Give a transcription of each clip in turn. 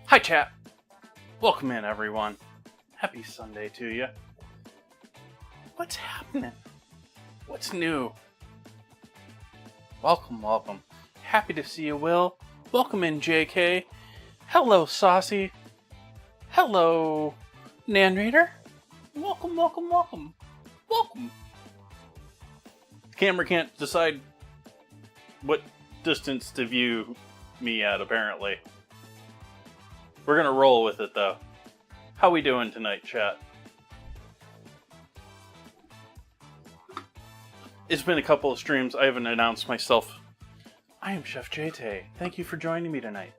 Hi chat! Welcome in everyone. Happy Sunday to you. What's happening? What's new? Welcome. Happy to see you, Will. Welcome in, JK. Hello, Saucy. Hello, Nanrator. Welcome. Camera can't decide what distance to view me at, apparently. We're gonna roll with it, though. How we doing tonight, chat? It's been a couple of streams. I haven't announced myself. I am Chef JT. Thank you for joining me tonight.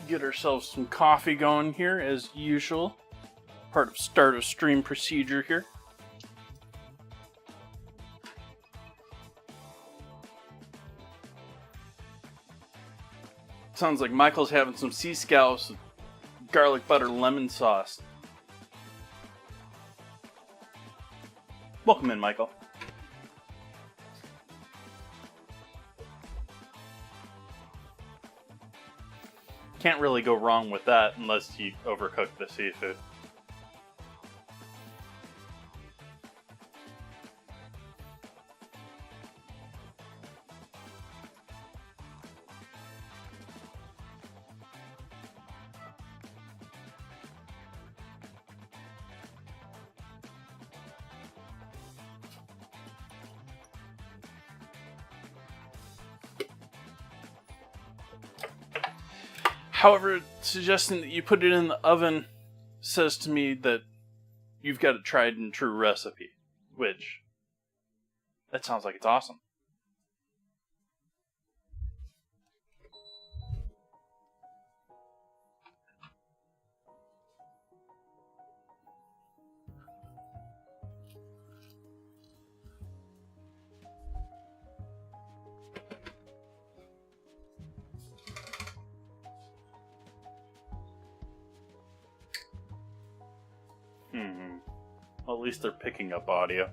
Get ourselves some coffee going here as usual. Part of start of stream procedure here. Sounds like Michael's having some sea scallops with garlic butter lemon sauce. Welcome in, Michael. Can't really go wrong with that unless you overcook the seafood. However, suggesting that you put it in the oven says to me that you've got a tried and true recipe, which, that sounds like it's awesome. Well, at least they're picking up audio.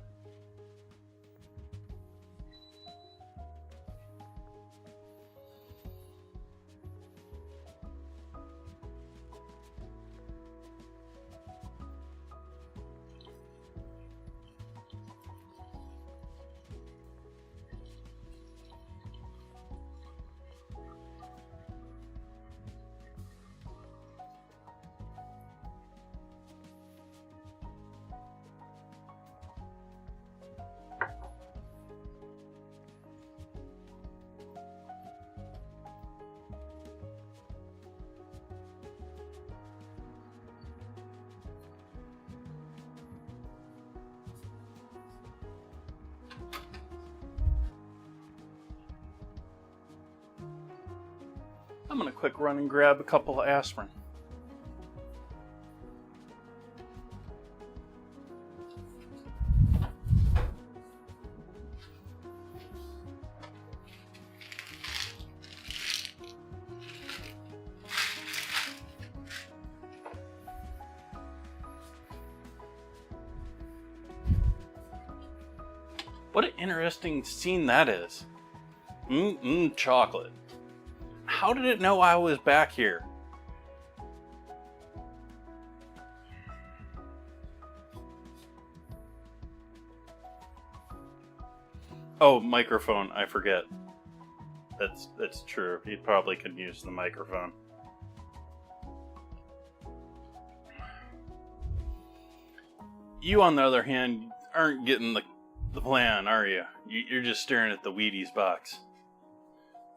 I'm gonna quick run and grab a couple of aspirin. What an interesting scene that is. Chocolate. How did it know I was back here? Oh, microphone, I forget. That's true. You probably could use the microphone. You, on the other hand, aren't getting the plan, are you? You're just staring at the Wheaties box.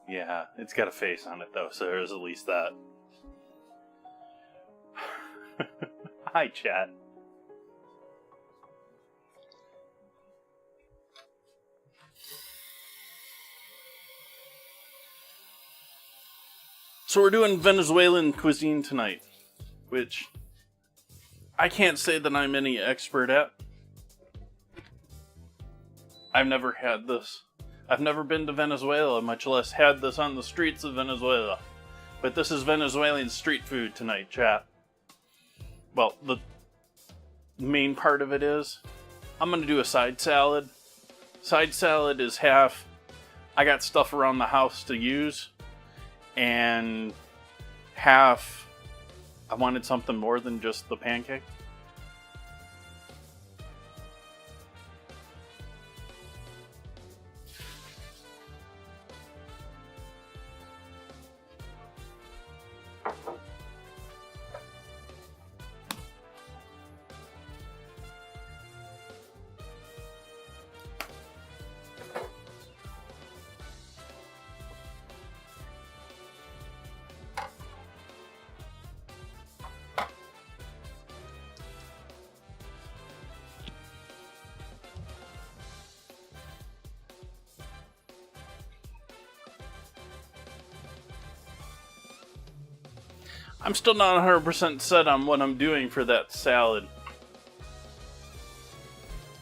Yeah, it's got a face on it though, so there's at least that. Hi, chat. So we're doing Venezuelan cuisine tonight, which I can't say that I'm any expert at. I've never had this. I've never been to Venezuela, much less had this on the streets of Venezuela. but this is Venezuelan street food tonight, chat. Well, the main part of it is I'm going to do a side salad. Side salad is half I got stuff around the house to use, and half I wanted something more than just the pancake. I'm still not 100% set on what I'm doing for that salad.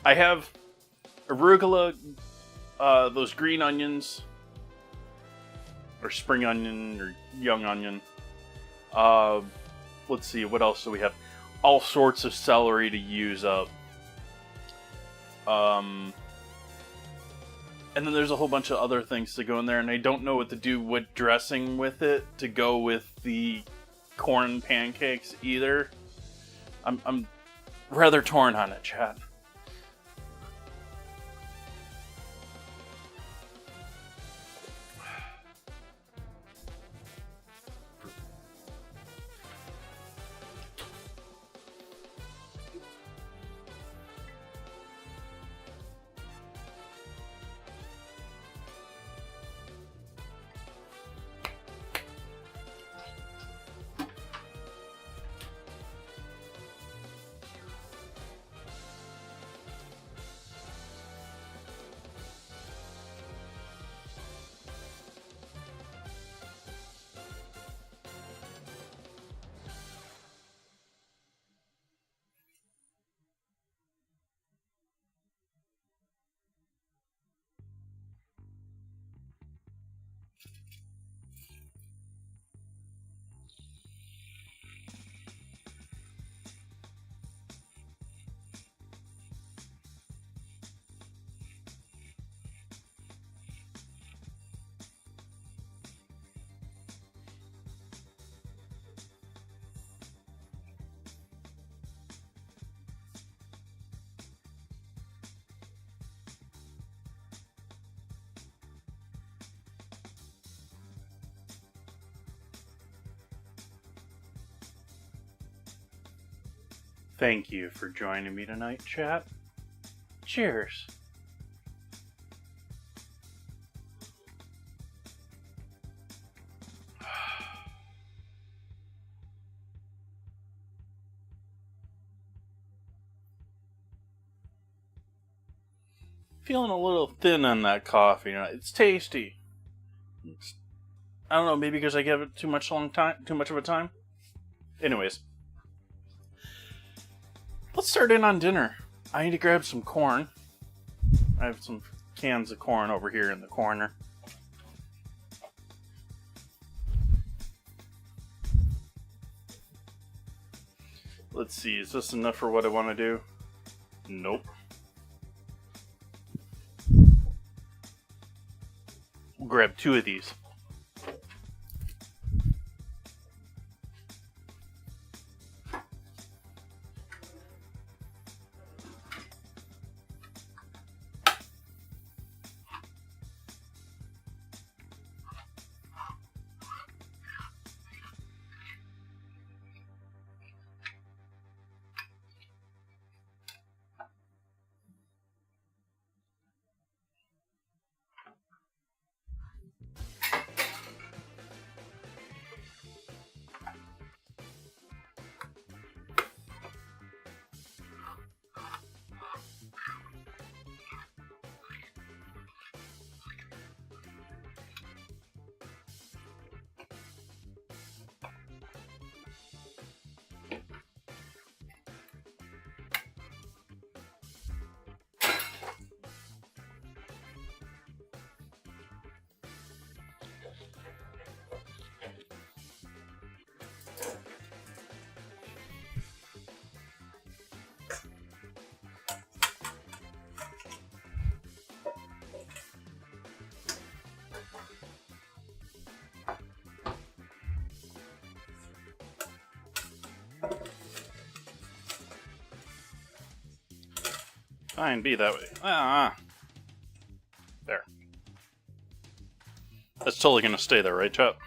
I have arugula, those green onions, or spring onion, or young onion. Let's see, what else do we have? All sorts of celery to use up. And then there's a whole bunch of other things to go in there, and I don't know what to do with dressing with it to go with the corn pancakes either. I'm rather torn on it, chat. Thank you for joining me tonight, chat. Cheers. Feeling a little thin on that coffee. It's tasty. I don't know, maybe because I gave it too much of a time. Anyways, let's start in on dinner. I need to grab some corn. I have some cans of corn over here in the corner. Let's see, is this enough for what I want to do? Nope. We'll grab 2 of these. Fine, be that way. There. That's totally gonna stay there, right, Chop?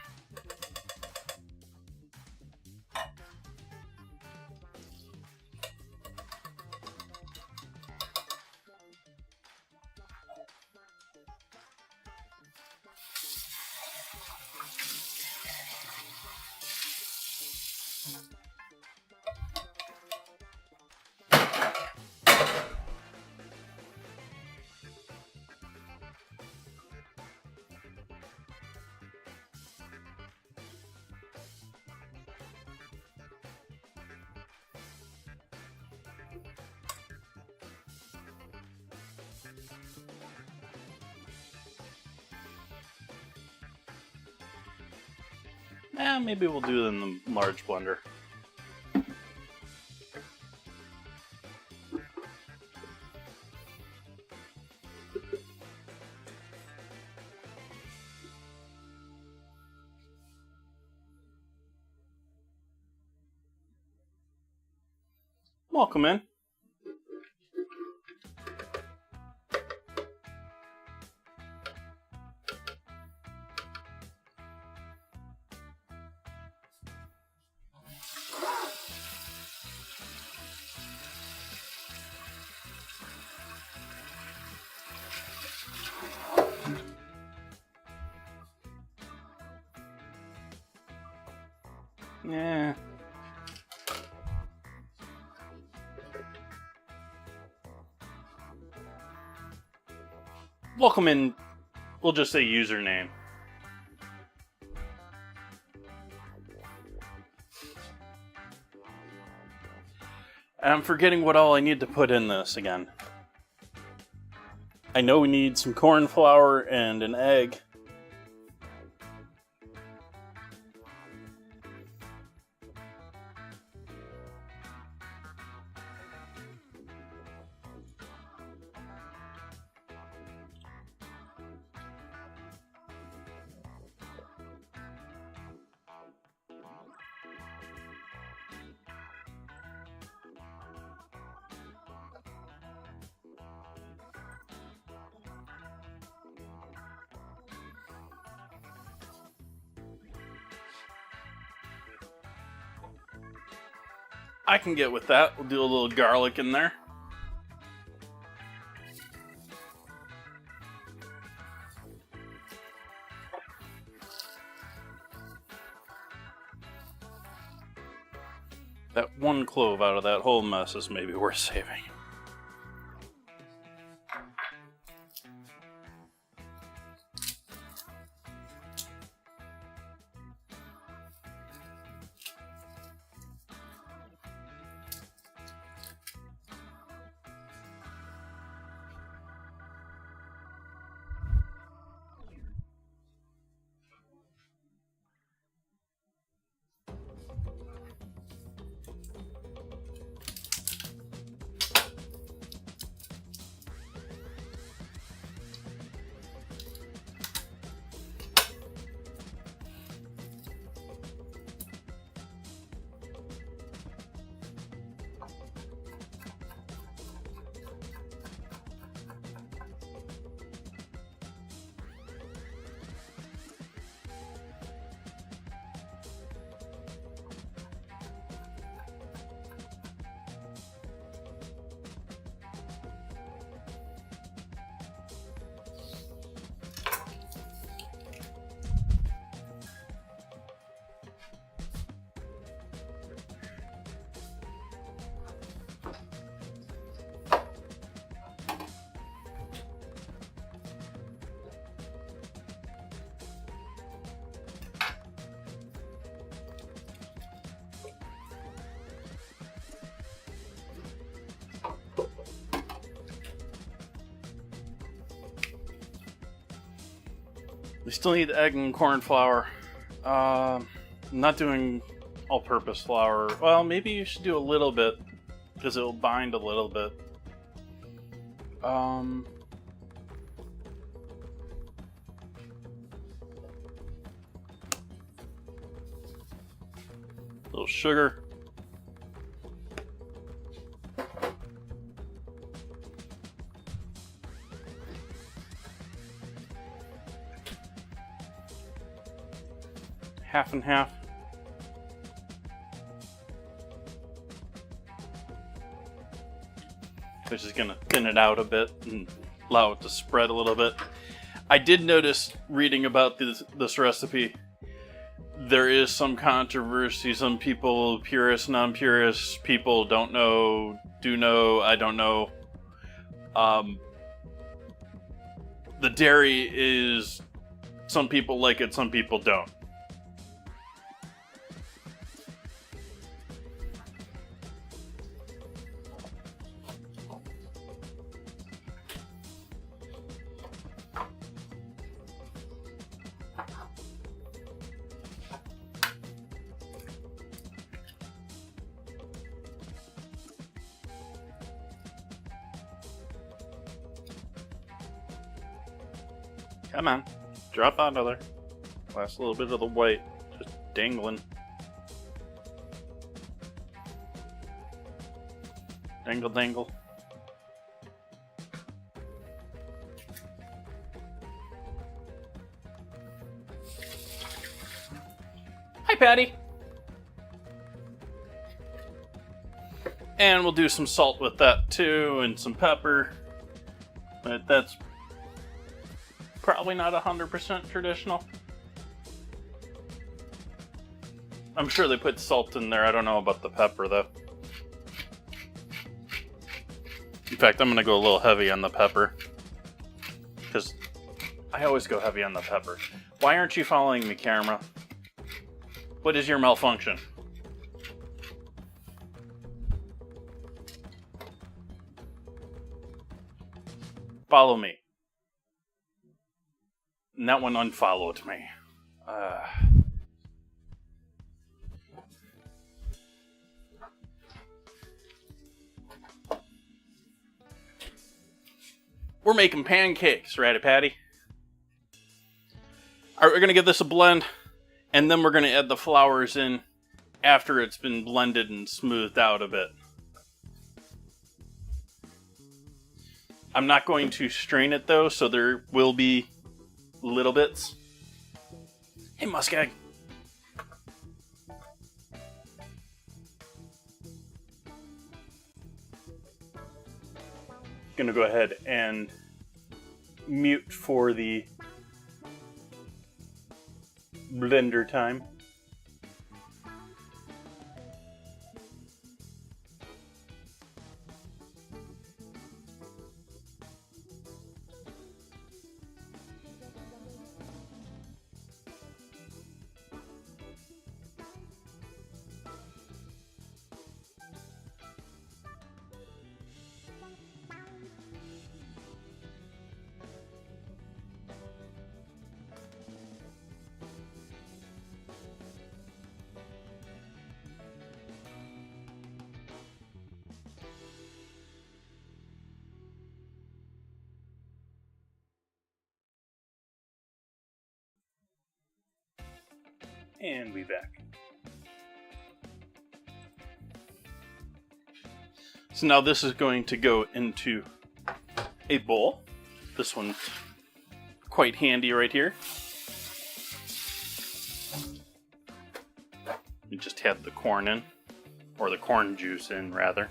Maybe we'll do it in the large blender. Welcome in. Yeah. Welcome in. We'll just say username. And I'm forgetting what all I need to put in this again. I know we need some corn flour and an egg. I can get with that. We'll do a little garlic in there. That one clove out of that whole mess is maybe worth saving. We still need egg and corn flour. I'm not doing all-purpose flour. Well, maybe you should do a little bit, because it'll bind a little bit. A little sugar. half and half. Which is going to thin it out a bit and allow it to spread a little bit. I did notice, reading about this recipe, there is some controversy. Some people, purists, non-purists, people don't know, do know, I don't know. The dairy is, some people like it, some people don't. Come on, drop out of there. Last little bit of the white, just dangling. Dangle, dangle. Hi, Patty. And we'll do some salt with that too, and some pepper. But that's probably not 100% traditional. I'm sure they put salt in there. I don't know about the pepper, though. In fact, I'm going to go a little heavy on the pepper. Because I always go heavy on the pepper. Why aren't you following me, camera? What is your malfunction? Follow me. And that one unfollowed me. We're making pancakes, right, Patty? Alright, we're going to give this a blend, and then we're going to add the flours in after it's been blended and smoothed out a bit. I'm not going to strain it, though, so there will be little bits. Hey, muskeg. Gonna go ahead and mute for the blender time. And we back. So now this is going to go into a bowl. This one's quite handy right here. You just have the corn in, or the corn juice in, rather.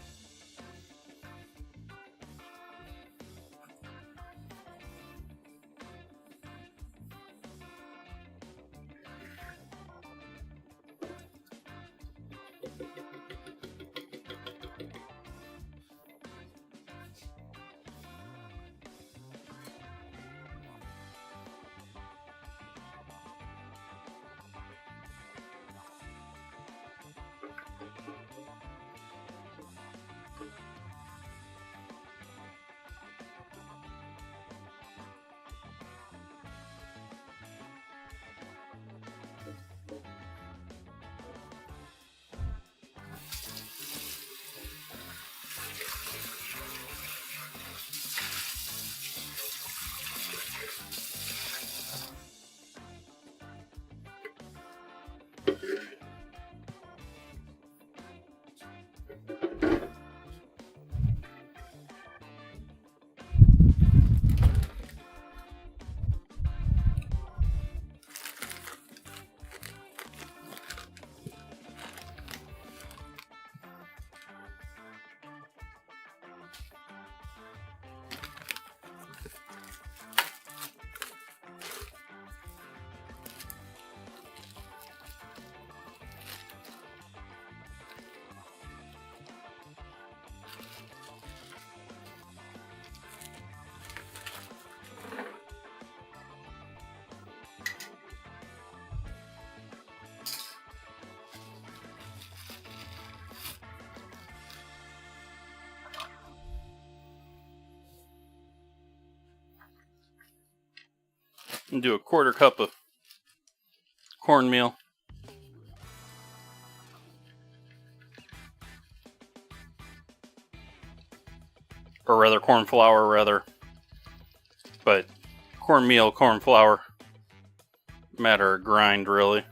And do a 1/4 cup of cornmeal. Or rather, corn flour, rather. But cornmeal, corn flour, matter of grind, really.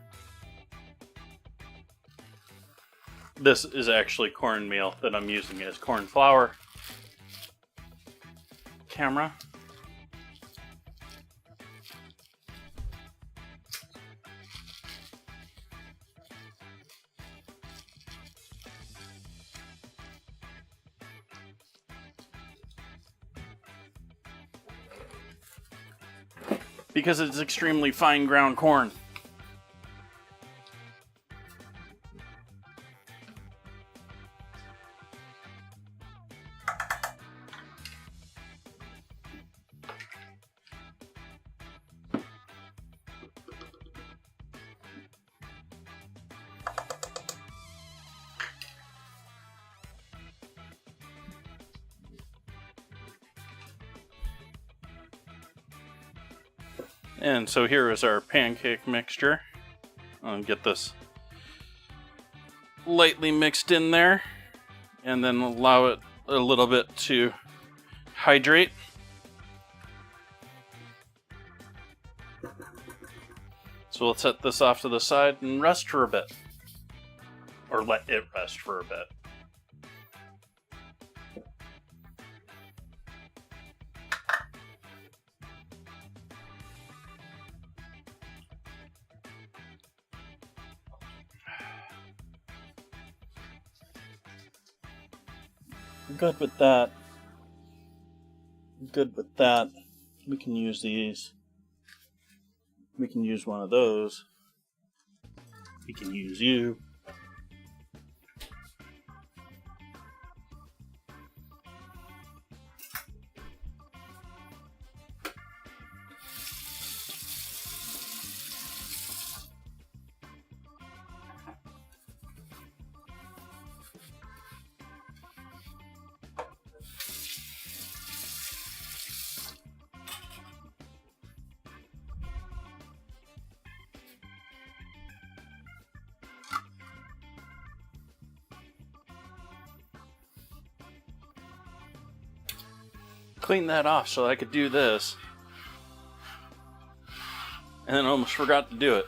This is actually cornmeal that I'm using as corn flour. Camera. Because it's extremely fine ground corn. And so here is our pancake mixture. I'll get this lightly mixed in there and then allow it a little bit to hydrate. So we'll set this off to the side and rest for a bit. Or let it rest for a bit. Good with that. Good with that. We can use these. We can use one of those. We can use you. Clean that off so I could do this. And then I almost forgot to do it.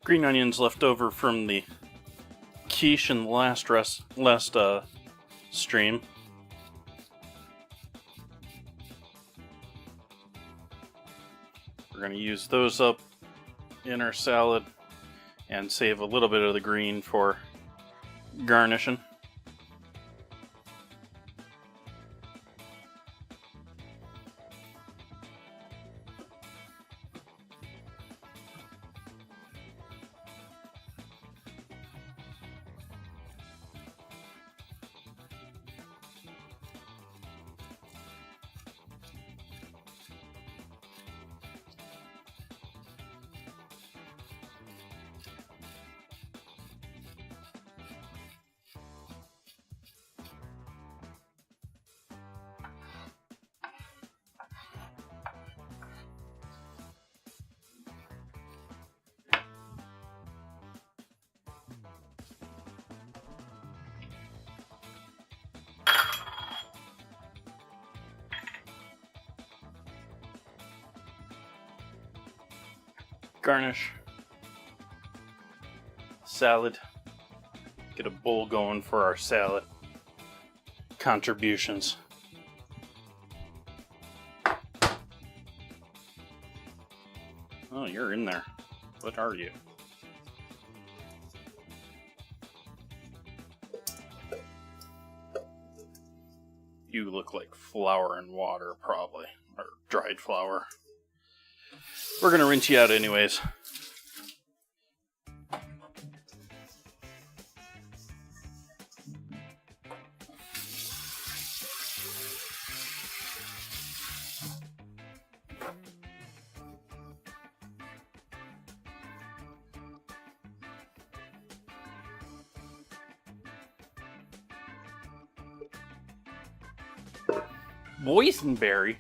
Green onions left over from the quiche in the last stream. We're going to use those up in our salad and save a little bit of the green for garnishing. Garnish. Salad. Get a bowl going for our salad contributions. Oh, you're in there. What are you? You look like flour and water, probably. Or dried flour. We're gonna rinse you out anyways. Boysenberry?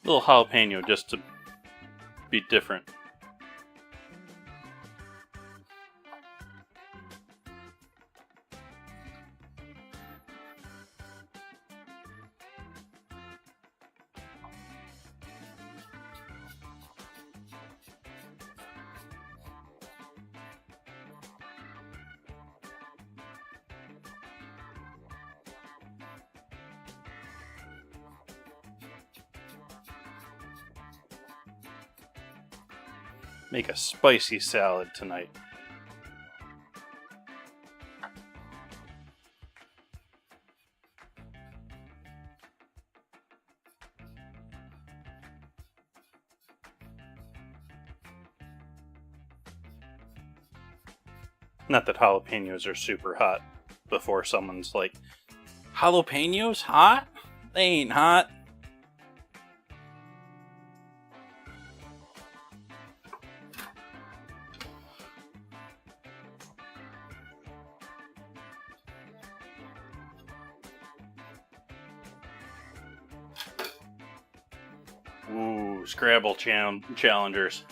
Little jalapeno just to be different. Make a spicy salad tonight. Not that jalapenos are super hot before someone's like, jalapenos hot? They ain't hot. Ooh, Scrabble challengers.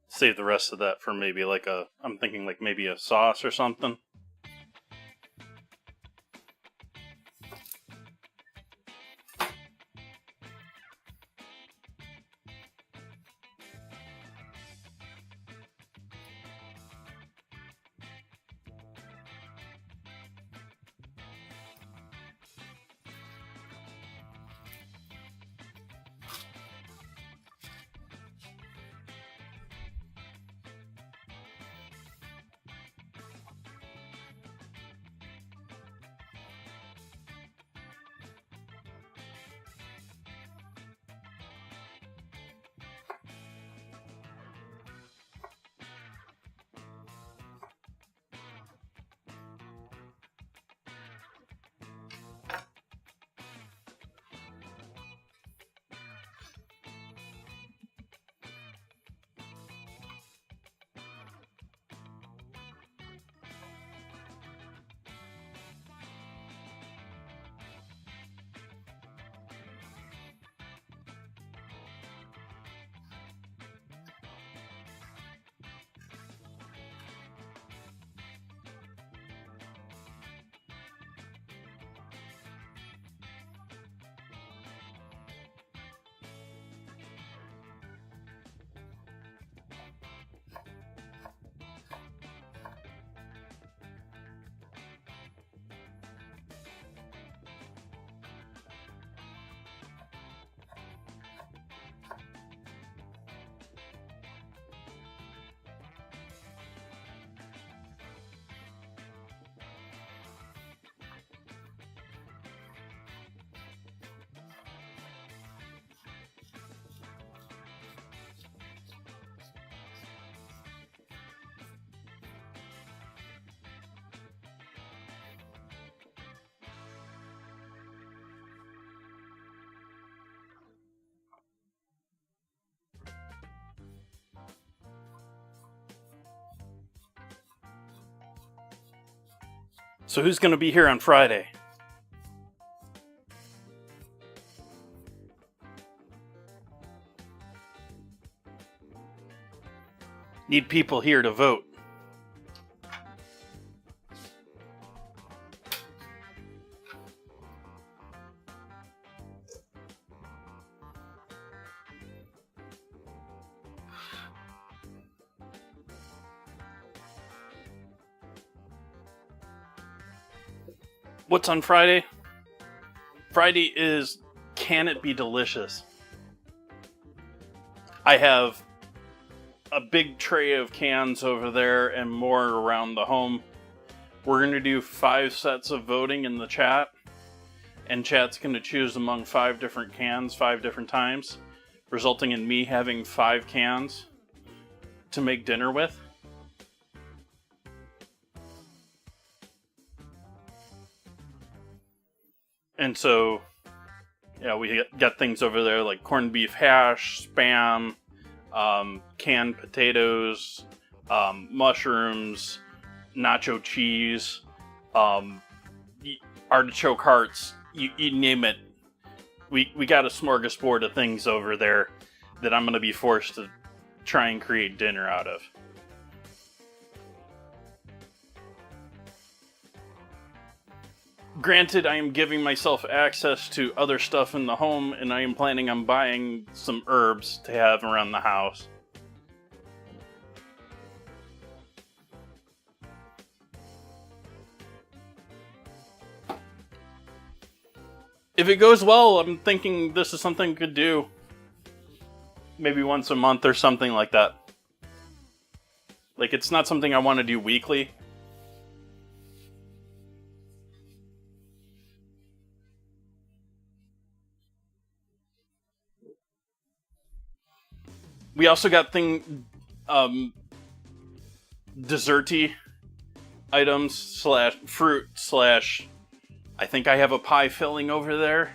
Save the rest of that for maybe like I'm thinking like maybe a sauce or something. So who's going to be here on Friday? Need people here to vote. What's on Friday? Friday is Can It Be Delicious? I have a big tray of cans over there and more around the home. We're going to do 5 sets of voting in the chat, and chat's going to choose among 5 different cans 5 different times, resulting in me having 5 cans to make dinner with. And so, yeah, we got things over there like corned beef hash, Spam, canned potatoes, mushrooms, nacho cheese, artichoke hearts, you name it. We got a smorgasbord of things over there that I'm going to be forced to try and create dinner out of. Granted, I am giving myself access to other stuff in the home, and I am planning on buying some herbs to have around the house. If it goes well, I'm thinking this is something I could do maybe once a month or something like that. Like, it's not something I want to do weekly. We also got desserty items slash fruit slash, I think I have a pie filling over there.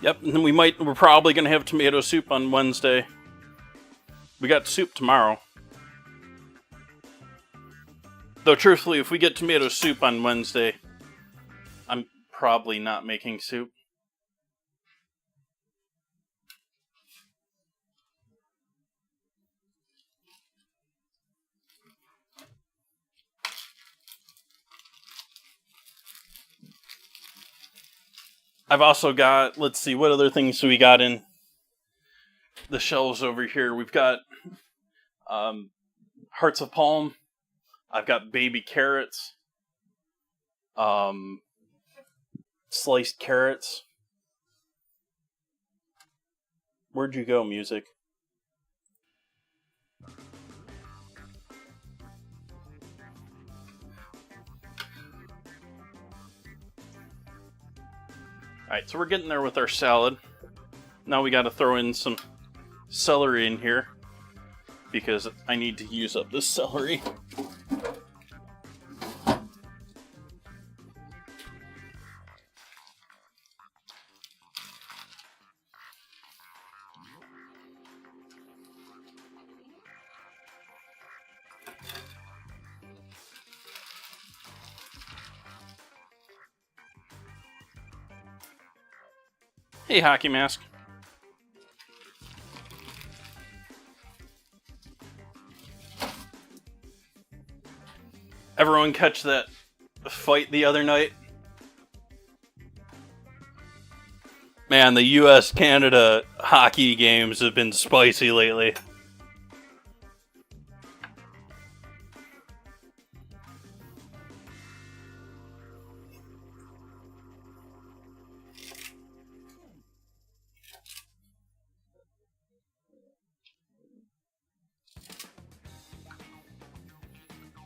Yep, and then we're probably going to have tomato soup on Wednesday. We got soup tomorrow. Though truthfully, if we get tomato soup on Wednesday, I'm probably not making soup. I've also got, let's see, what other things do we got in the shelves over here? We've got hearts of palm. I've got baby carrots. Sliced carrots. Where'd you go, music? Alright, so we're getting there with our salad. Now we gotta throw in some celery in here, because I need to use up this celery. Hey, Hockey Mask. Everyone catch that fight the other night? Man, the US-Canada hockey games have been spicy lately.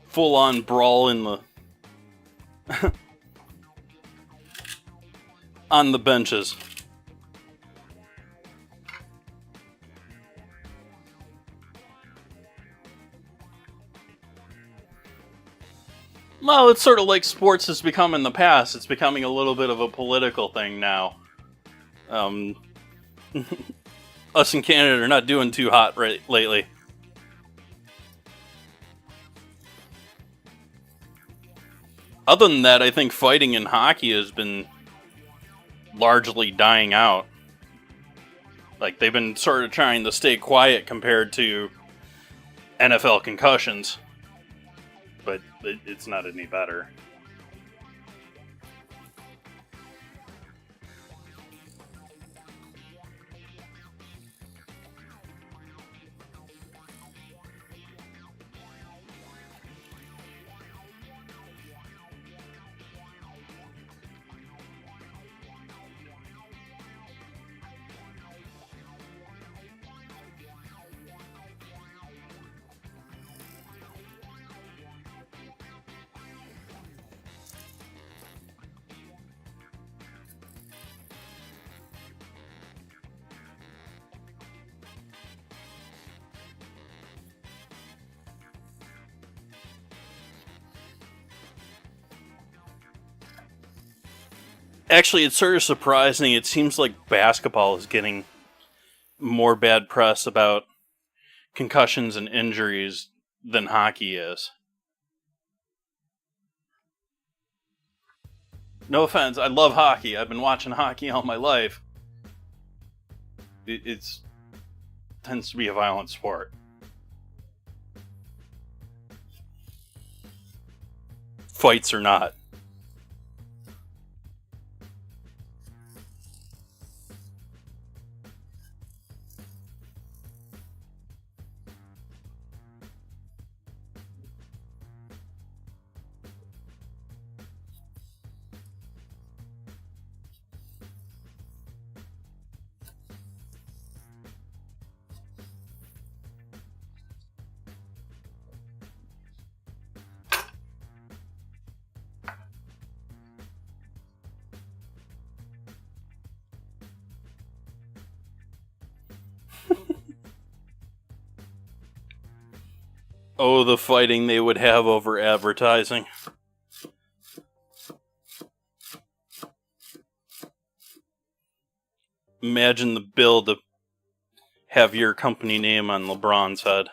full-on brawl in the on the benches. Well, it's sort of like sports has become in the past. It's becoming a little bit of a political thing now. Us in Canada are not doing too hot lately. Other than that, I think fighting in hockey has been largely dying out. Like, they've been sort of trying to stay quiet compared to NFL concussions. But it's not any better. Actually, it's sort of surprising. It seems like basketball is getting more bad press about concussions and injuries than hockey is. No offense, I love hockey. I've been watching hockey all my life. It's tends to be a violent sport. Fights or not. Oh, the fighting they would have over advertising. Imagine the bill to have your company name on LeBron's head.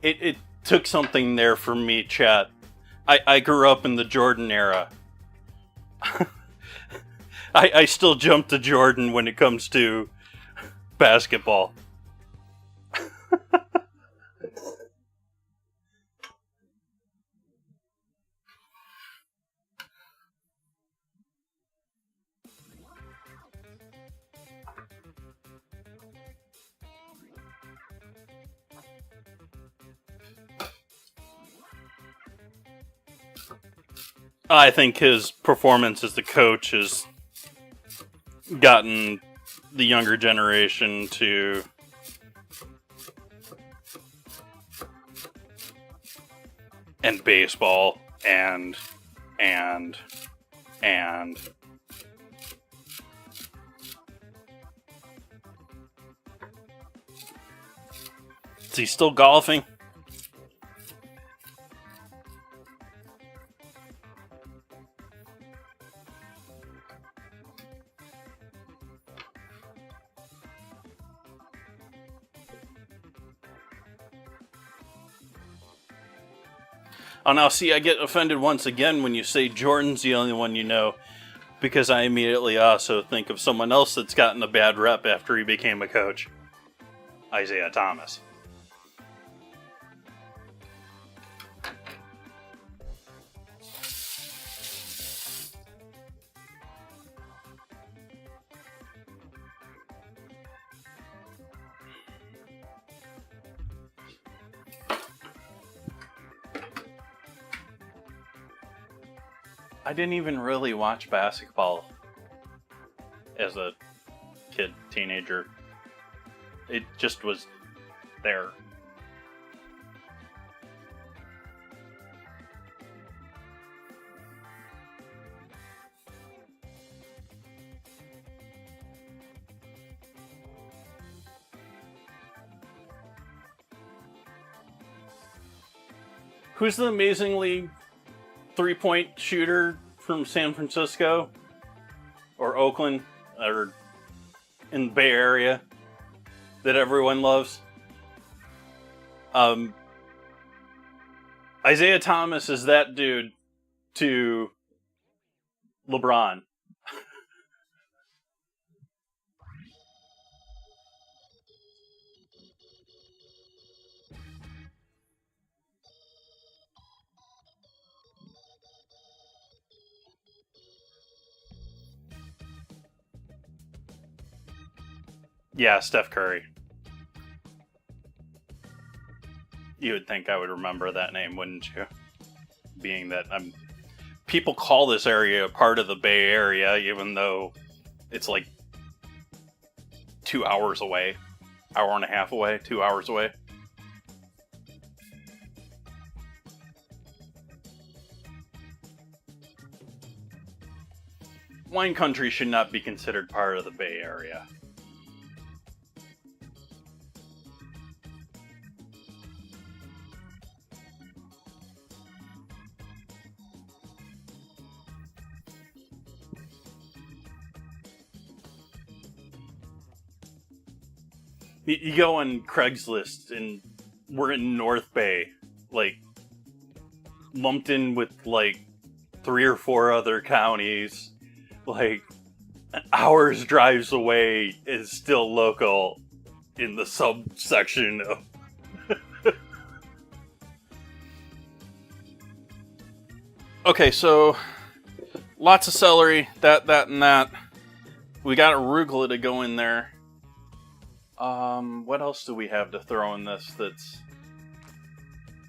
It took something there for me, chat. I grew up in the Jordan era. I still jump to Jordan when it comes to basketball. I think his performance as the coach has gotten the younger generation to and baseball and is he still golfing? Oh, now see, I get offended once again when you say Jordan's the only one you know, because I immediately also think of someone else that's gotten a bad rep after he became a coach. Isaiah Thomas. I didn't even really watch basketball as a kid, teenager. It just was there. Who's the amazingly three-point shooter from San Francisco or Oakland or in the Bay Area that everyone loves? Isaiah Thomas is that dude to LeBron. Yeah, Steph Curry. You would think I would remember that name, wouldn't you? Being that people call this area part of the Bay Area, even though it's like 2 hours away, hour and a half away, 2 hours away. Wine country should not be considered part of the Bay Area. You go on Craigslist and we're in North Bay, like lumped in with like 3 or 4 other counties, like hours drives away is still local in the subsection of Okay, so lots of celery, that and that. We got arugula to go in there. What else do we have to throw in this that's...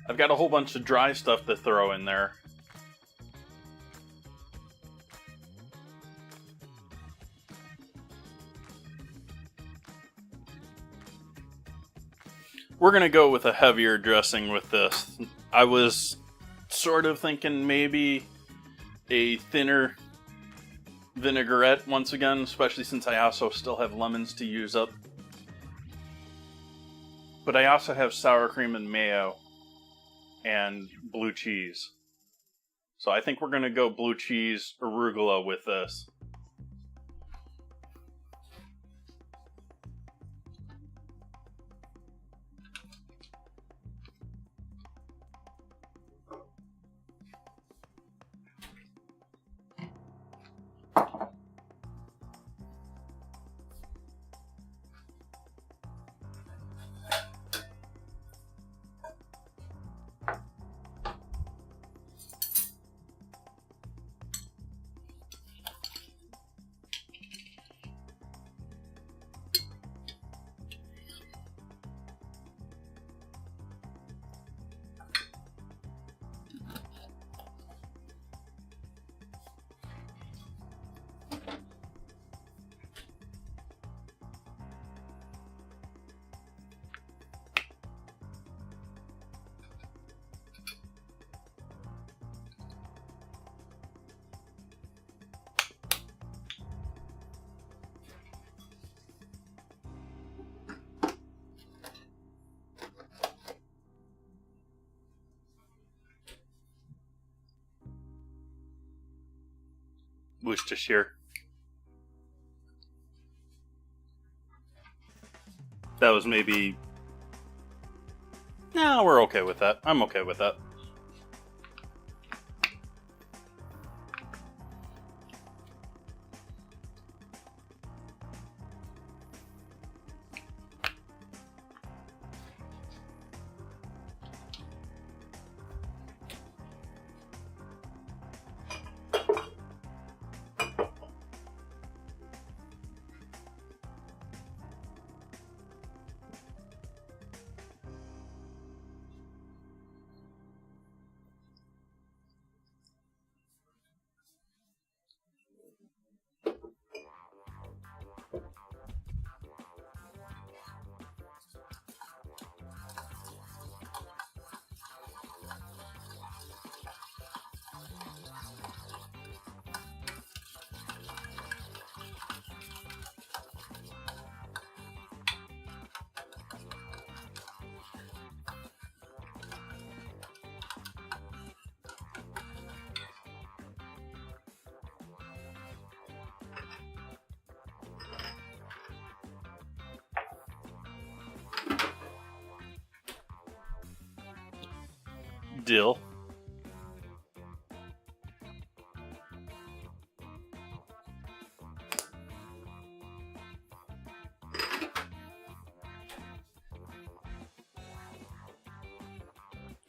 I've got a whole bunch of dry stuff to throw in there. We're gonna go with a heavier dressing with this. I was sort of thinking maybe a thinner vinaigrette once again, especially since I also still have lemons to use up. But I also have sour cream and mayo and blue cheese. So I think we're going to go blue cheese arugula with this. Worcestershire. That was maybe... No, we're okay with that. I'm okay with that. dill.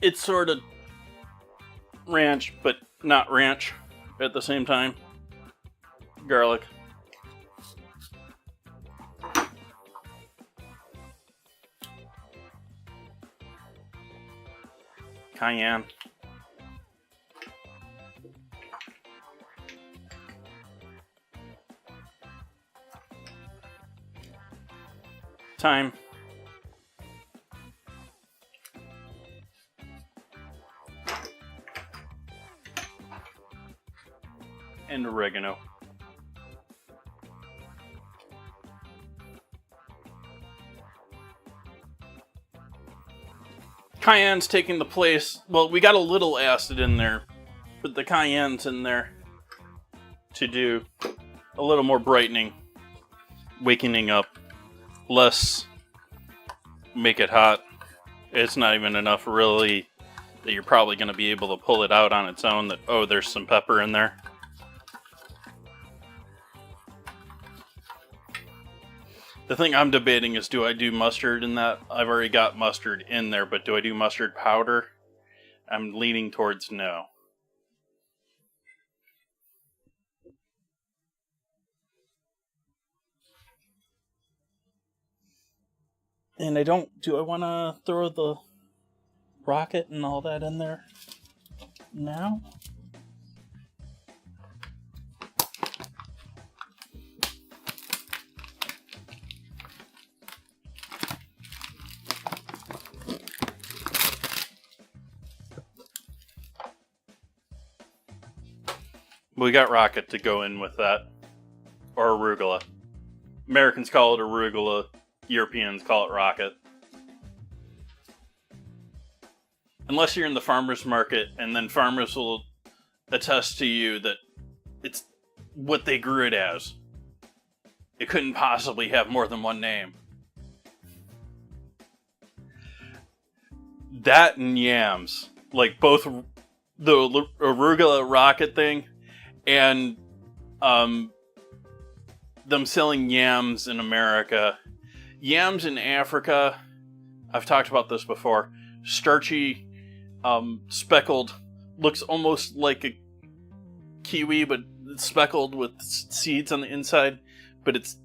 It's sort of ranch, but not ranch at the same time. Garlic. Cayenne. Thyme. And oregano. Cayenne's taking the place. Well, we got a little acid in there, but the cayenne's in there to do a little more brightening, wakening up, less make it hot. It's not even enough really that you're probably going to be able to pull it out on its own that, oh, there's some pepper in there. The thing I'm debating is, do I do mustard in that? I've already got mustard in there, but do I do mustard powder? I'm leaning towards no. And do I want to throw the rocket and all that in there now? We got rocket to go in with that. Or arugula. Americans call it arugula. Europeans call it rocket. Unless you're in the farmer's market, and then farmers will attest to you that it's what they grew it as. It couldn't possibly have more than one name. That and yams. Like both the arugula rocket thing and them selling yams in America. Yams in Africa, I've talked about this before, starchy, speckled, looks almost like a kiwi, but it's speckled with seeds on the inside, but it's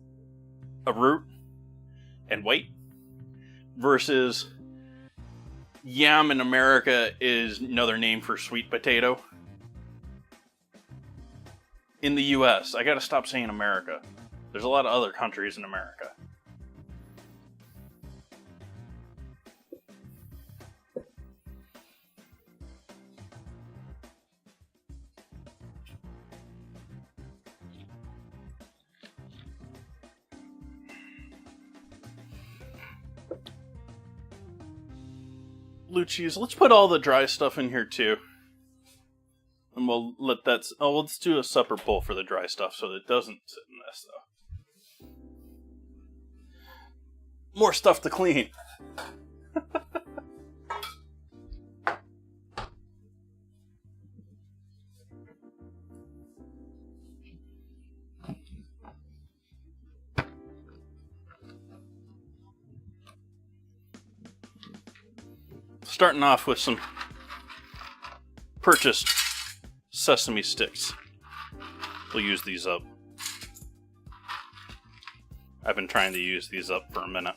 a root and white, versus yam in America is another name for sweet potato. In the US, I gotta stop saying America. There's a lot of other countries in America. Blue cheese. Let's put all the dry stuff in here too. And we'll let that... Oh, let's do a separate bowl for the dry stuff so that it doesn't sit in this, though. More stuff to clean. Starting off with some purchased sesame sticks. We'll use these up. I've been trying to use these up for a minute.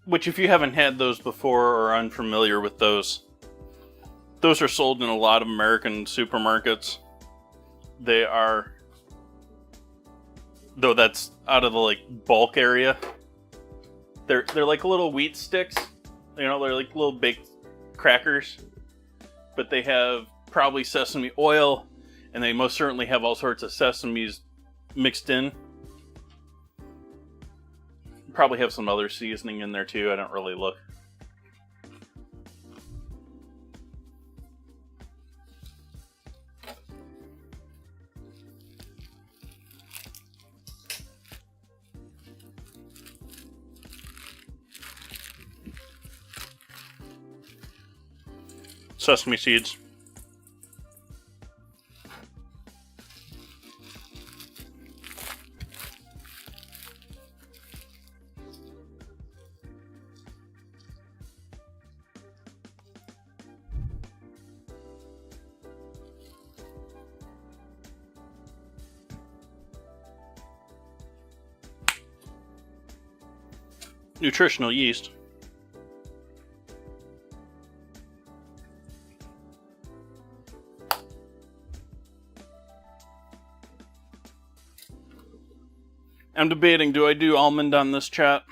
Which, if you haven't had those before or are unfamiliar with those are sold in a lot of American supermarkets. They are, though that's out of the like bulk area. They're like little wheat sticks. You know, they're like little baked crackers. But they have probably sesame oil, and they most certainly have all sorts of sesames mixed in. Probably have some other seasoning in there too. I don't really look. sesame seeds. Nutritional yeast. I'm debating, do I do almond on this, chat?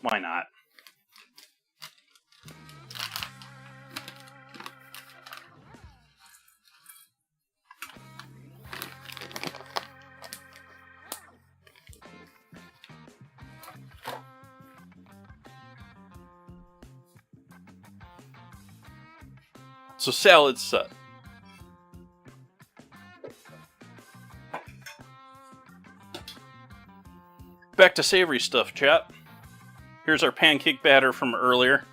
Why not? So salad's set. Back to savory stuff, chat. Here's our pancake batter from earlier.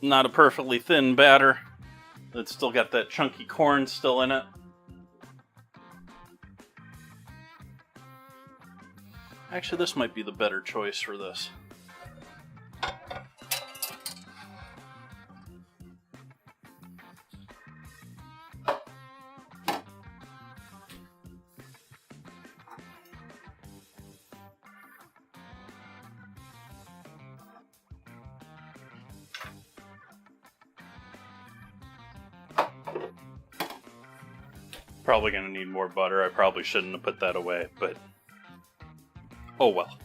Not a perfectly thin batter. It's still got that chunky corn still in it. Actually, this might be the better choice for this. Probably gonna need more butter. I probably shouldn't have put that away, but oh well.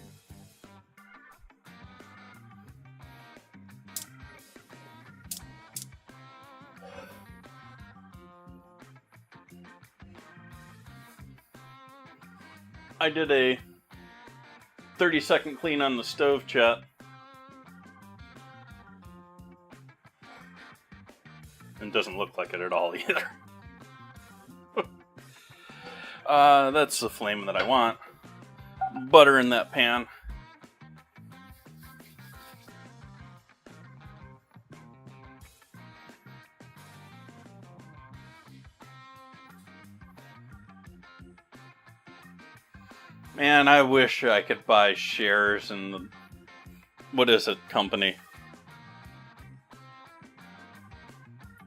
I did a 30-second clean on the stove, chat. And doesn't look like it at all either. That's the flame that I want. Butter in that pan. Man, I wish I could buy shares in the... What is it, company?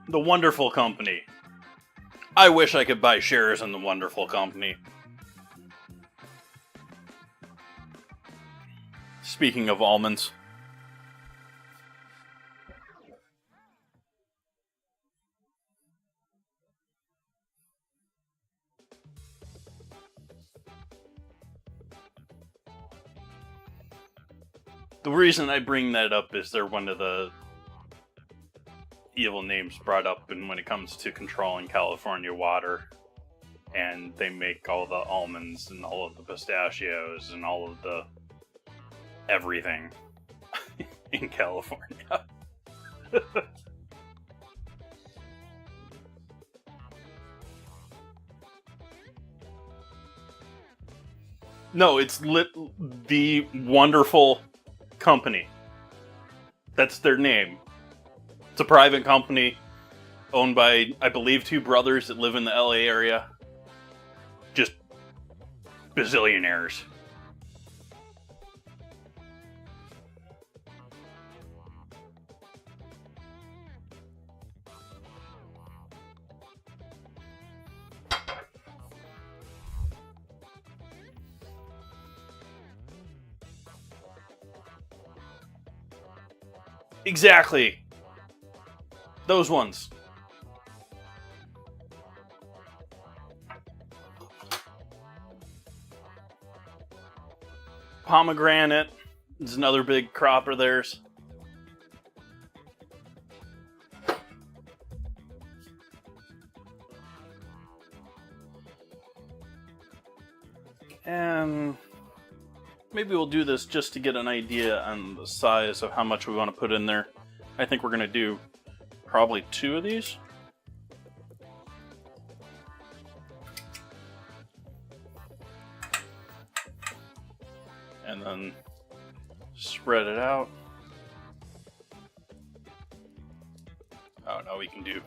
The Wonderful Company. I wish I could buy shares in the Wonderful Company. Speaking of almonds. The reason I bring that up is they're one of the evil names brought up when it comes to controlling California water. And they make all the almonds and all of the pistachios and all of the everything in California. No, it's the Wonderful Company. That's their name. It's a private company owned by, I believe, two brothers that live in the LA area. Just bazillionaires. Exactly. Those ones. Pomegranate is another big crop of theirs. And maybe we'll do this just to get an idea on the size of how much we want to put in there. I think we're going to do probably 2 of these. And then Spread it out. Oh no, we can do.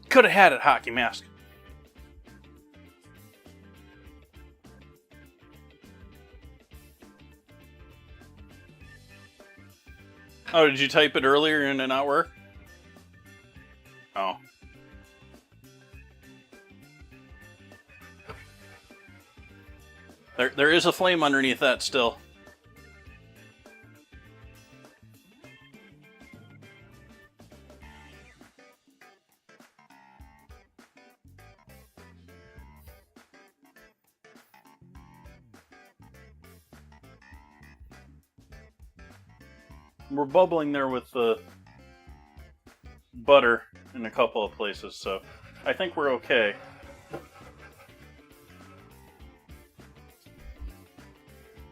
Could have had it, hockey mask. Oh, did you type it earlier and it not work? Oh. There is a flame underneath that still. We're bubbling there with the butter in a couple of places, so I think we're okay.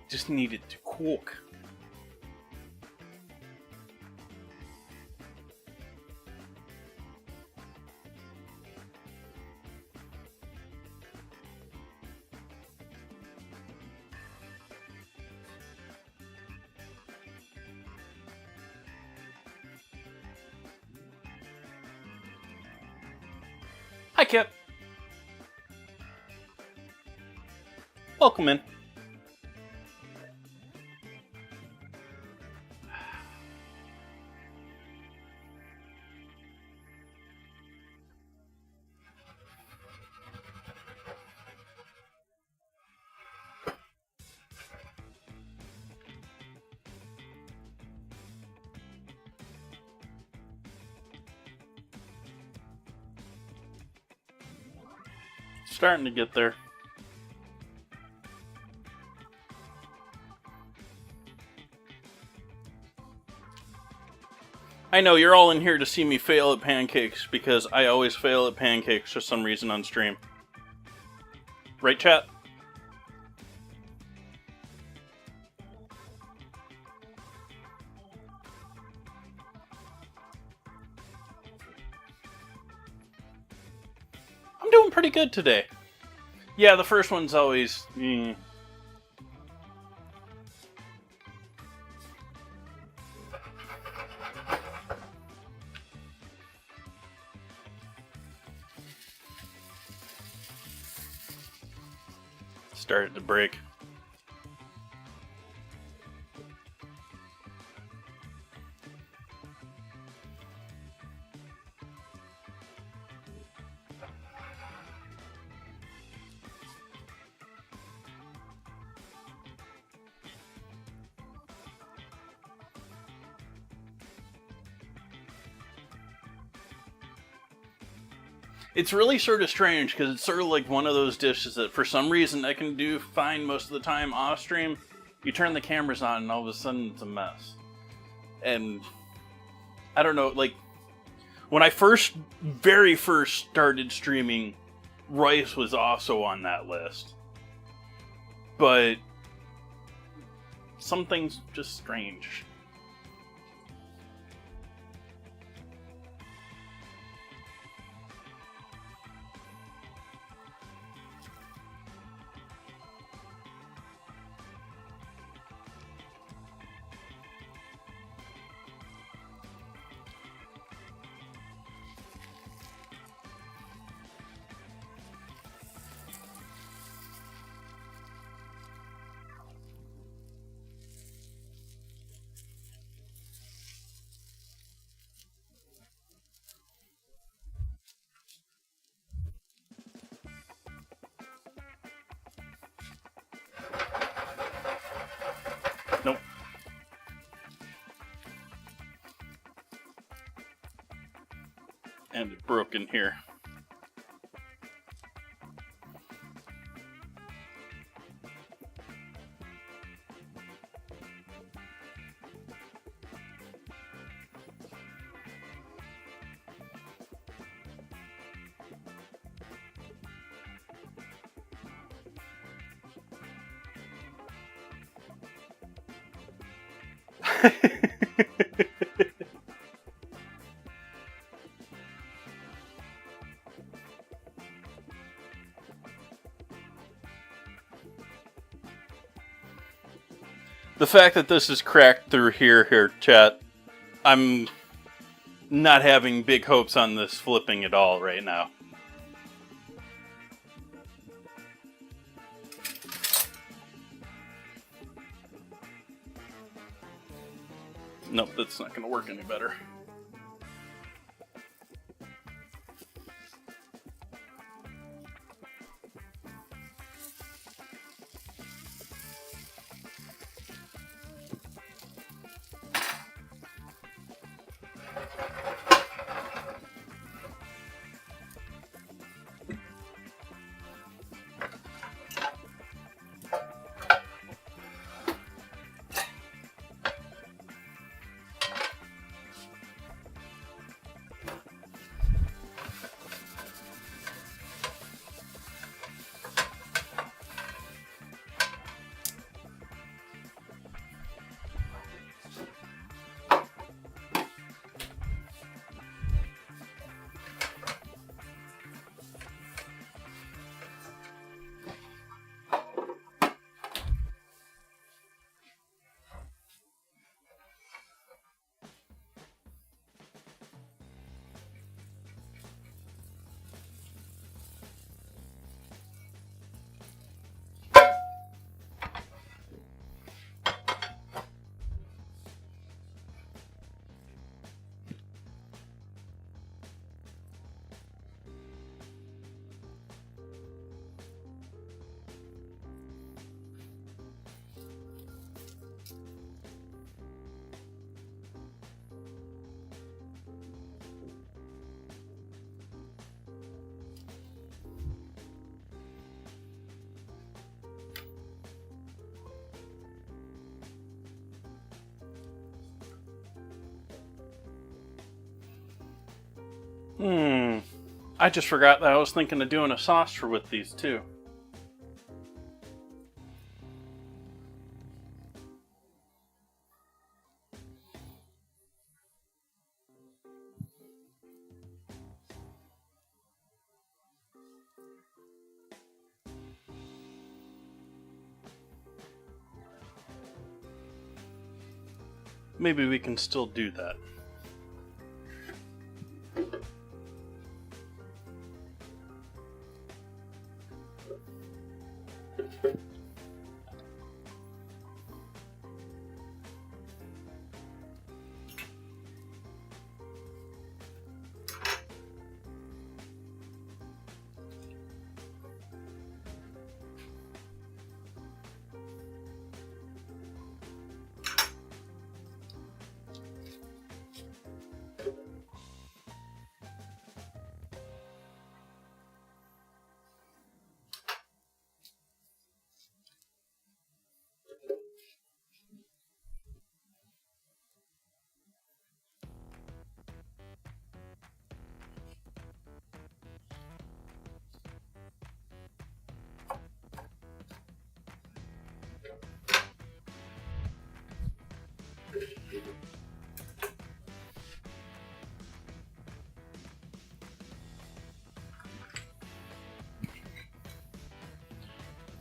Just need it to cook. Hi, Kip. Welcome in. Starting to get there. I know you're all in here to see me fail at pancakes because I always fail at pancakes for some reason on stream. Right, chat? I'm doing pretty good today. Yeah, the first one's always... Started to break. It's really sort of strange because it's sort of like one of those dishes that for some reason I can do fine most of the time off stream. You turn the cameras on and all of a sudden it's a mess. And I don't know, like when I very first started streaming, rice was also on that list. But something's just strange. And it broke in here. The fact that this is cracked through here, chat, I'm not having big hopes on this flipping at all right now. Nope, that's not going to work any better. I just forgot that I was thinking of doing a sauce with these too. Maybe we can still do that.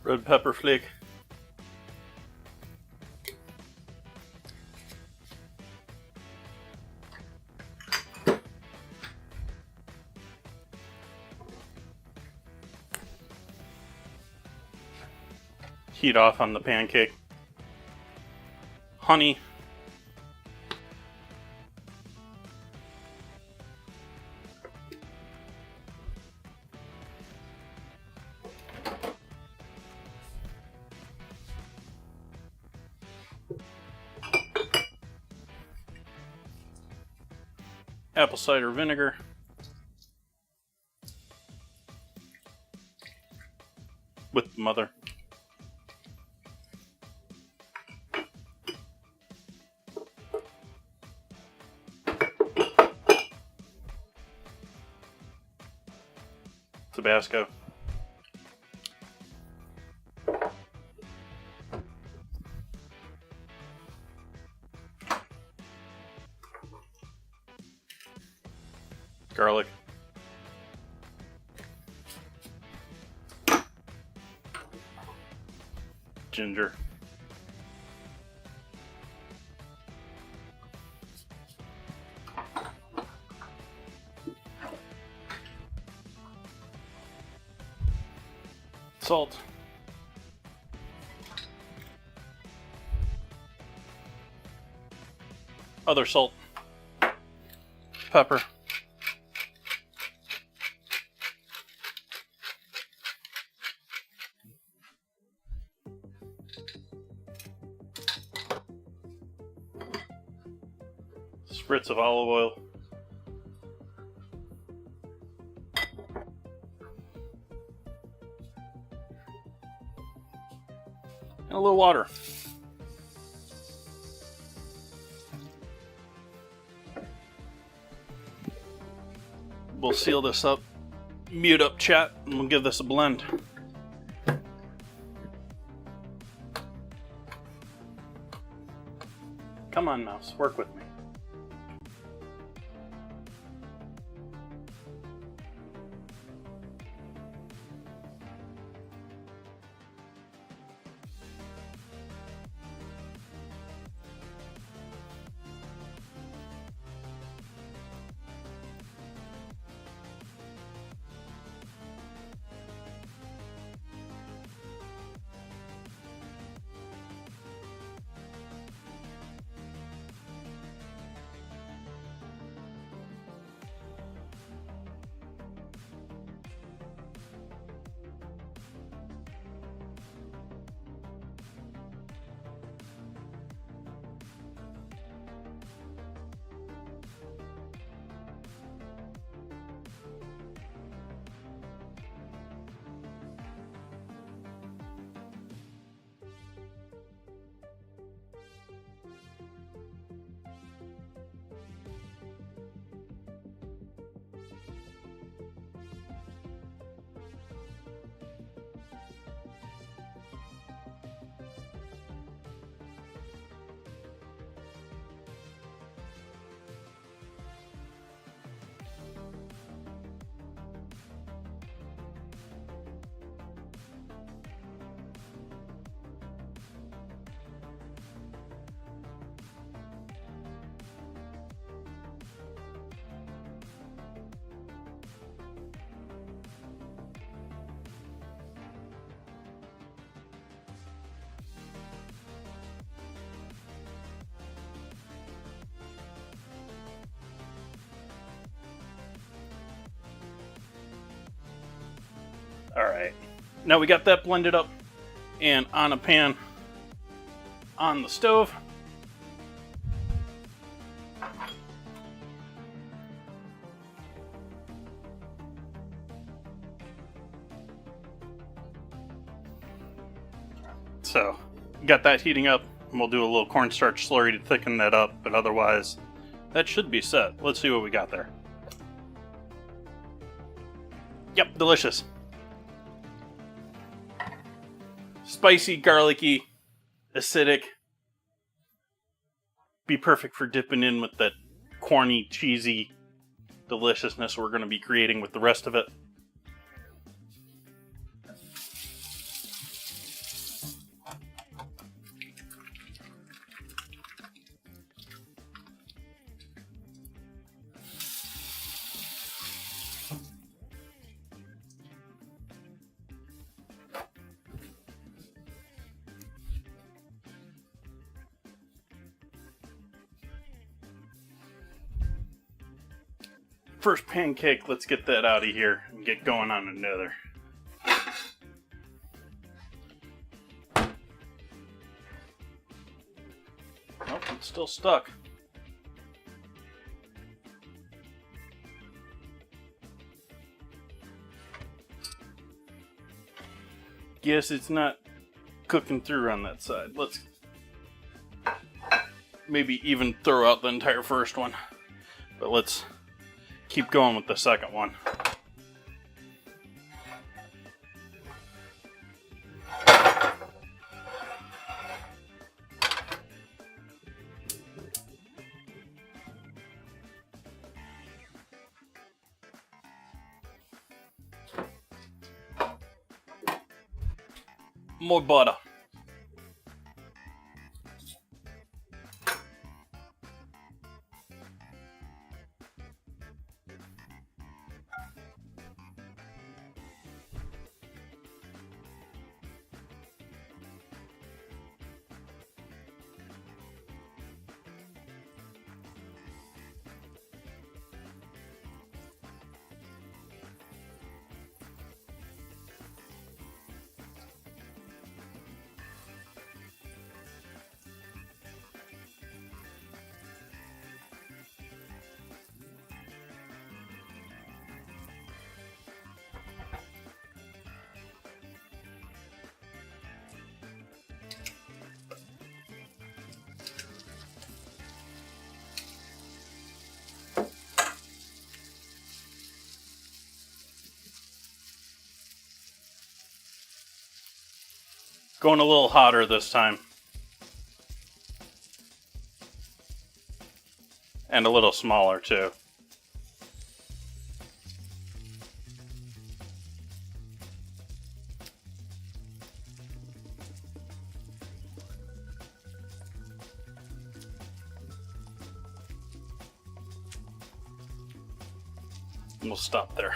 Red pepper flake. Heat off on the pancake. Honey. Apple cider vinegar. mother. Tabasco. Garlic. Ginger. Salt. Other salt. Pepper. Spritz of olive oil. And a little water. We'll seal this up, mute up chat, and we'll give this a blend. Come on, mouse, work with me. Alright, now we got that blended up and on a pan on the stove. So, got that heating up, and we'll do a little cornstarch slurry to thicken that up, but otherwise, that should be set. Let's see what we got there. Yep, delicious. Spicy, garlicky, acidic. Be perfect for dipping in with that corny, cheesy deliciousness we're going to be creating with the rest of it. First pancake, let's get that out of here and get going on another. Nope, it's still stuck. guess it's not cooking through on that side. Let's maybe even throw out the entire first one. But let's keep going with the second one. More butter. Going a little hotter this time. And a little smaller too. We'll stop there.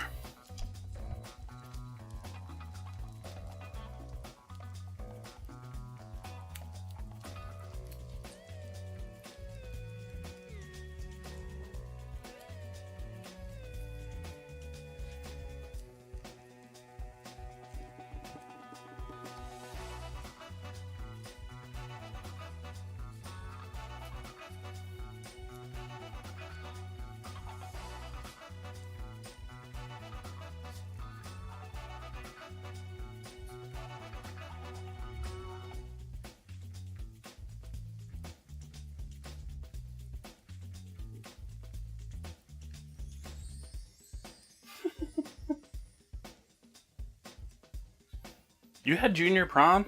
You had junior prom?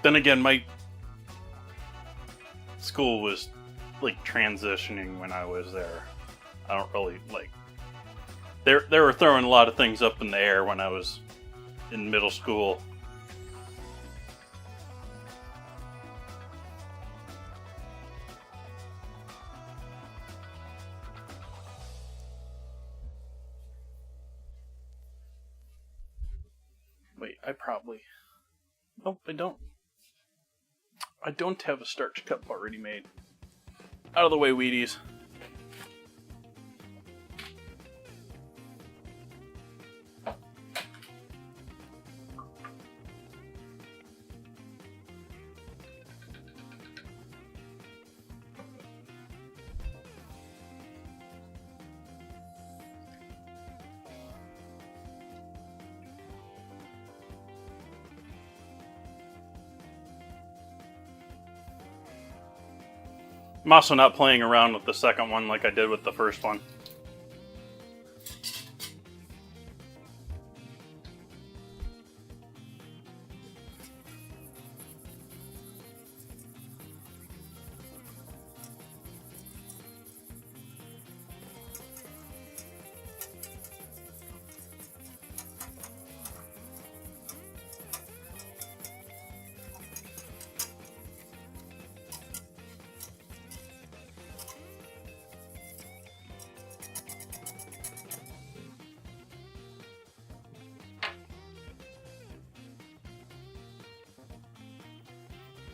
Then again, my school was like transitioning when I was there. I don't really like. They were throwing a lot of things up in the air when I was in middle school. Wait, I probably... Nope, I don't. I don't have a starch cup already made. Out of the way, Wheaties. I'm also not playing around with the second one like I did with the first one.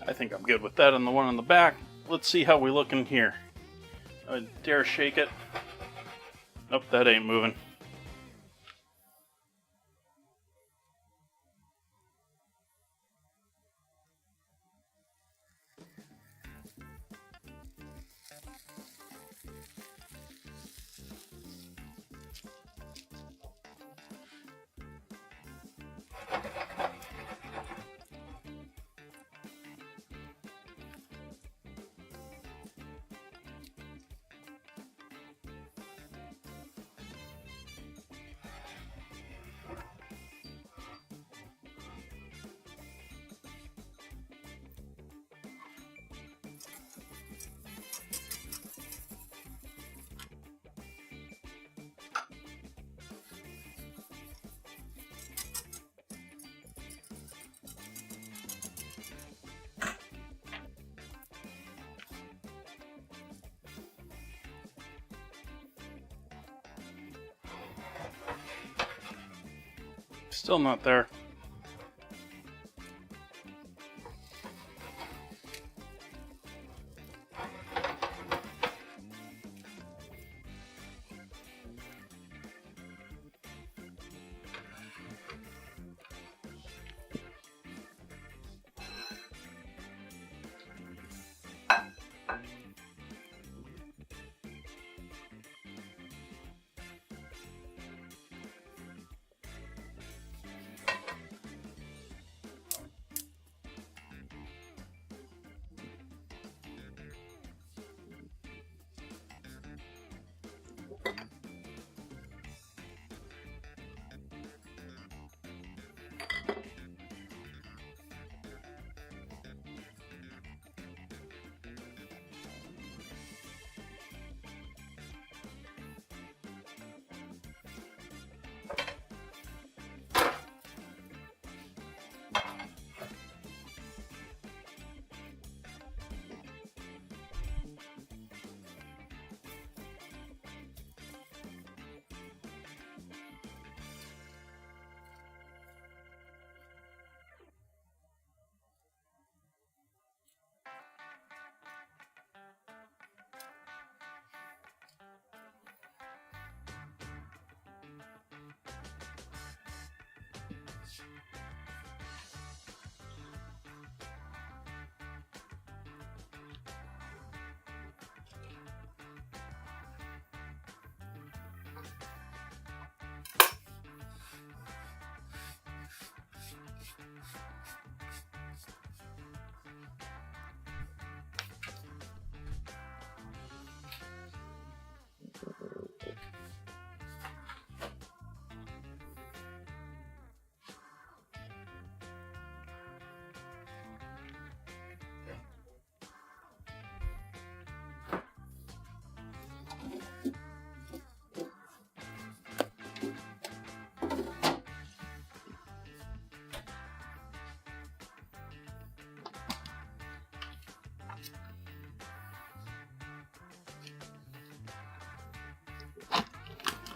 I think I'm good with that on the one on the back. Let's see how we look in here. I dare shake it. Nope, that ain't moving. Still not there.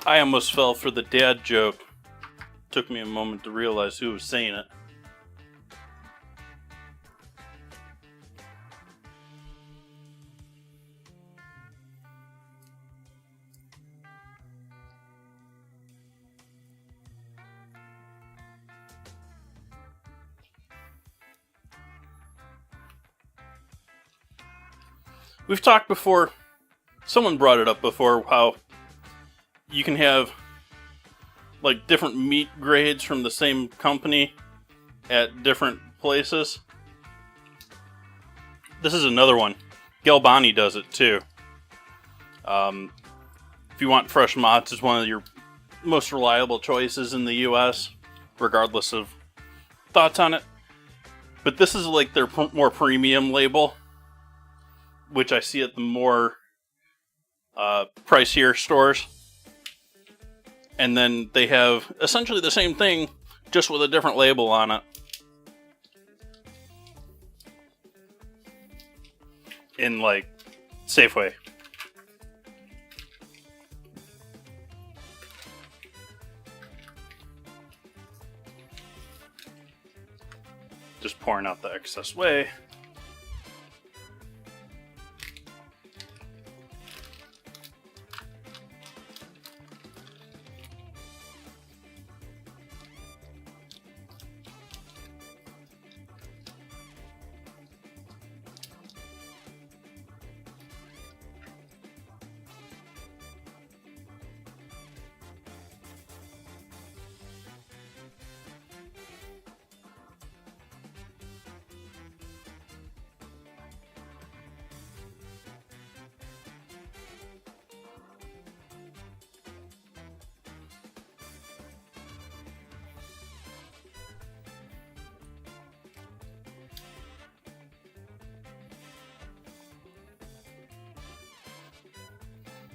I almost fell for the dad joke. Took me a moment to realize who was saying it. We've talked before, someone brought it up before, how you can have like different meat grades from the same company at different places. This is another one. Galbani does it too. If you want fresh mozz, it's one of your most reliable choices in the US, regardless of thoughts on it. But this is like their more premium label, which I see at the more pricier stores. And then they have essentially the same thing, just with a different label on it. In like Safeway. Just pouring out the excess whey.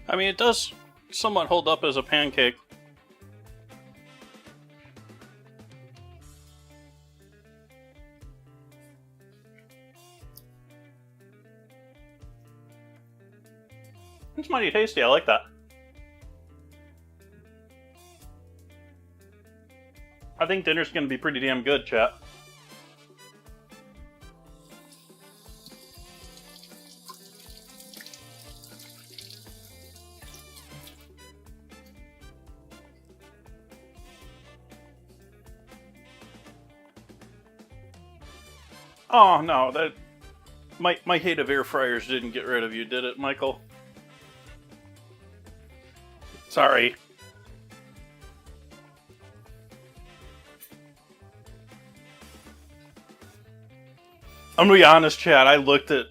I mean, it does somewhat hold up as a pancake. It's mighty tasty, I like that. I think dinner's gonna be pretty damn good, chat. Oh no, that my hate of air fryers didn't get rid of you, did it, Michael? Sorry. I'm gonna be honest, Chad. I looked at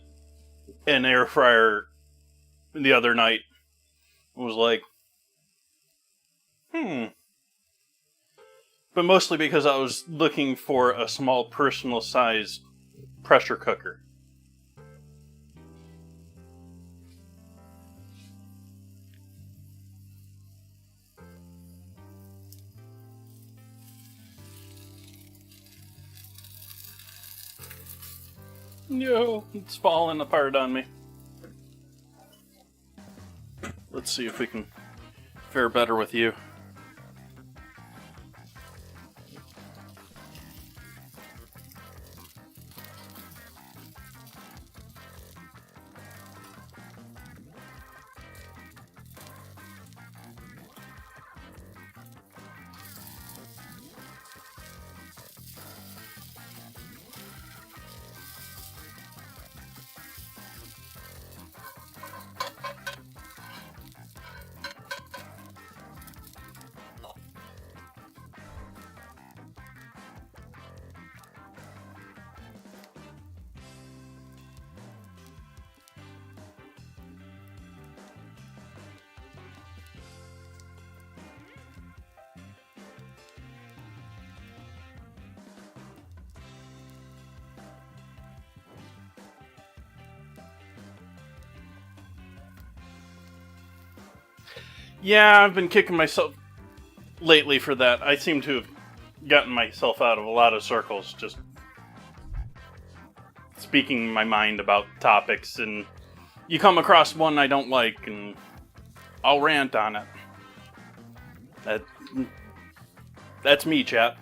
an air fryer the other night and was like, But mostly because I was looking for a small personal sized pressure cooker. No, it's falling apart on me. Let's see if we can fare better with you. Yeah, I've been kicking myself lately for that. I seem to have gotten myself out of a lot of circles just speaking my mind about topics, and you come across one I don't like and I'll rant on it. That's me, chat.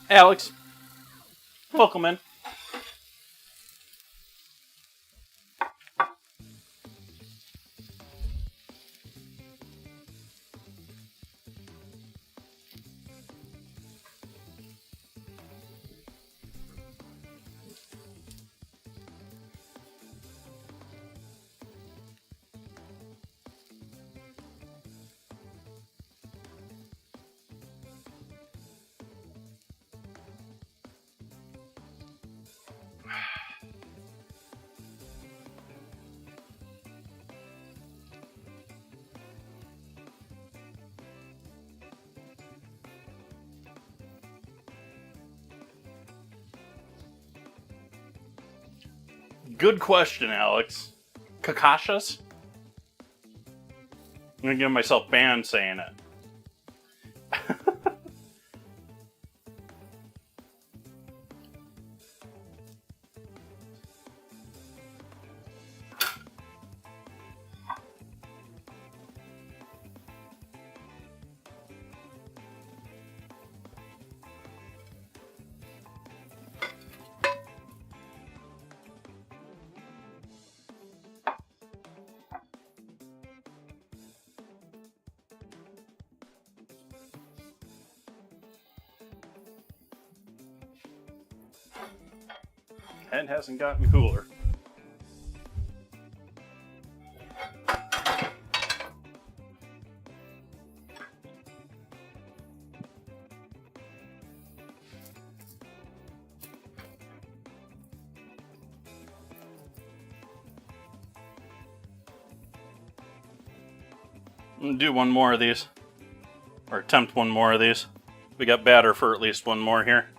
Alex, welcome in. Good question, Alex. Cachapas? I'm gonna give myself banned saying it. Head hasn't gotten cooler. I'm gonna do one more of these. Or attempt one more of these. We got batter for at least one more here.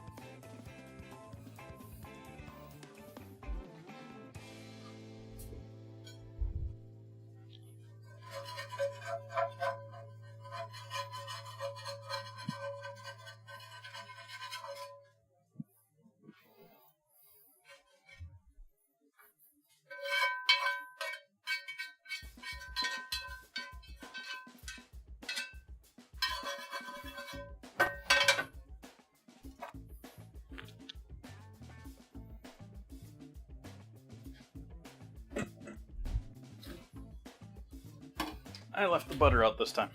I left the butter out this time.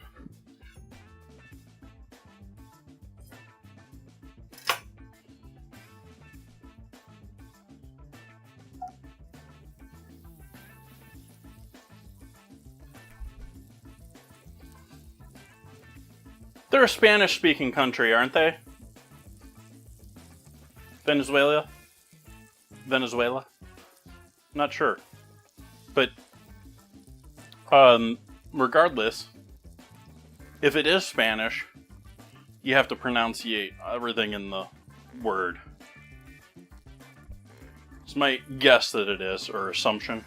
They're a Spanish-speaking country, aren't they? Venezuela? Not sure. But, regardless, if it is Spanish, you have to pronunciate everything in the word. It's my guess that it is, or assumption.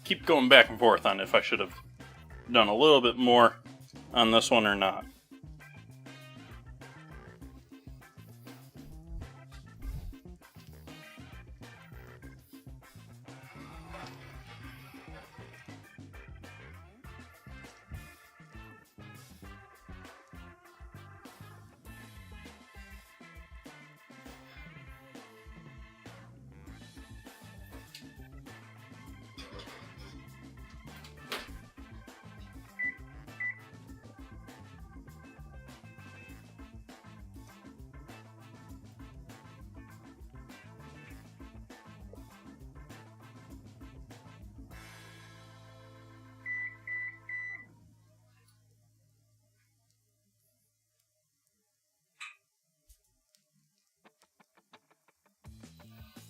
Keep going back and forth on if I should have done a little bit more on this one or not.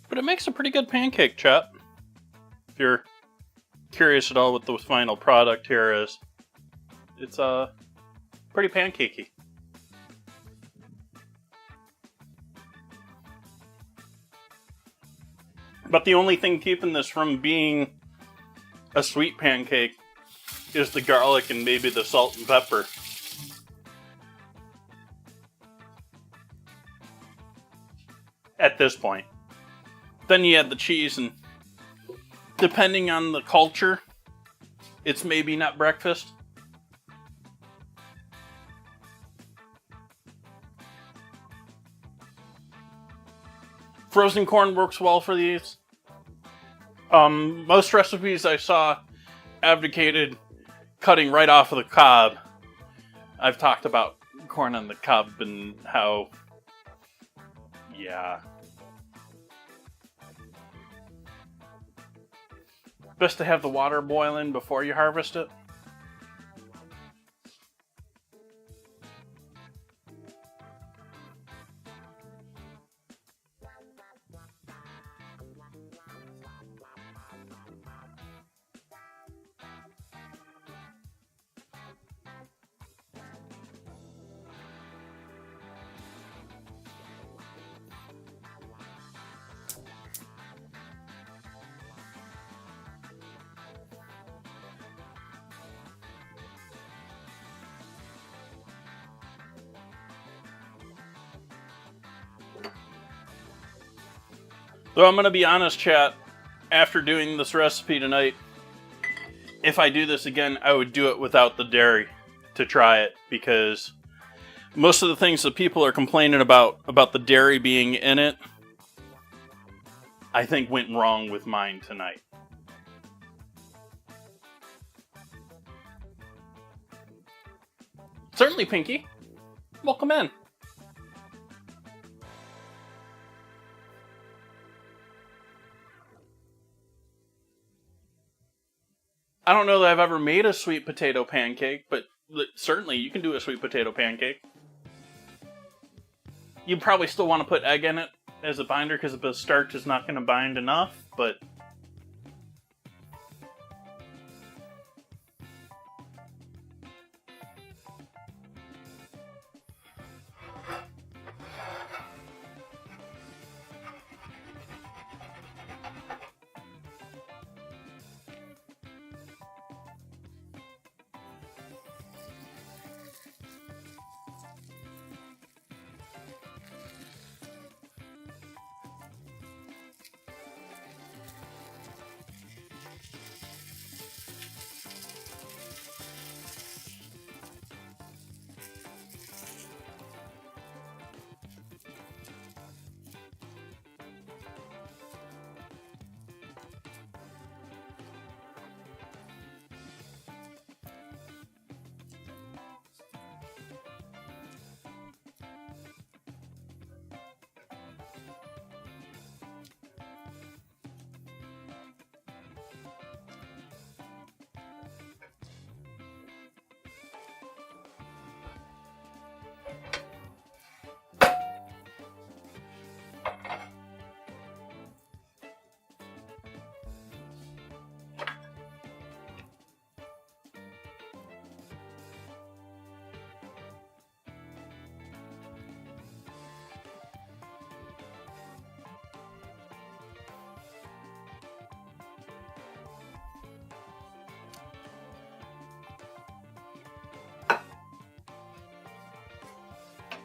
But it makes a pretty good pancake, chat. If you're curious at all what the final product here is, it's pretty pancakey. But the only thing keeping this from being a sweet pancake is the garlic and maybe the salt and pepper. At this point. Then you add the cheese, and depending on the culture, it's maybe not breakfast. Frozen corn works well for these. Most recipes I saw advocated cutting right off of the cob. I've talked about corn on the cob and how, yeah. Best to have the water boiling before you harvest it. So I'm going to be honest, chat, after doing this recipe tonight, if I do this again, I would do it without the dairy to try it, because most of the things that people are complaining about the dairy being in it, I think went wrong with mine tonight. Certainly, Pinky. Welcome in. I don't know that I've ever made a sweet potato pancake, but certainly you can do a sweet potato pancake. You probably still want to put egg in it as a binder because the starch is not going to bind enough, but...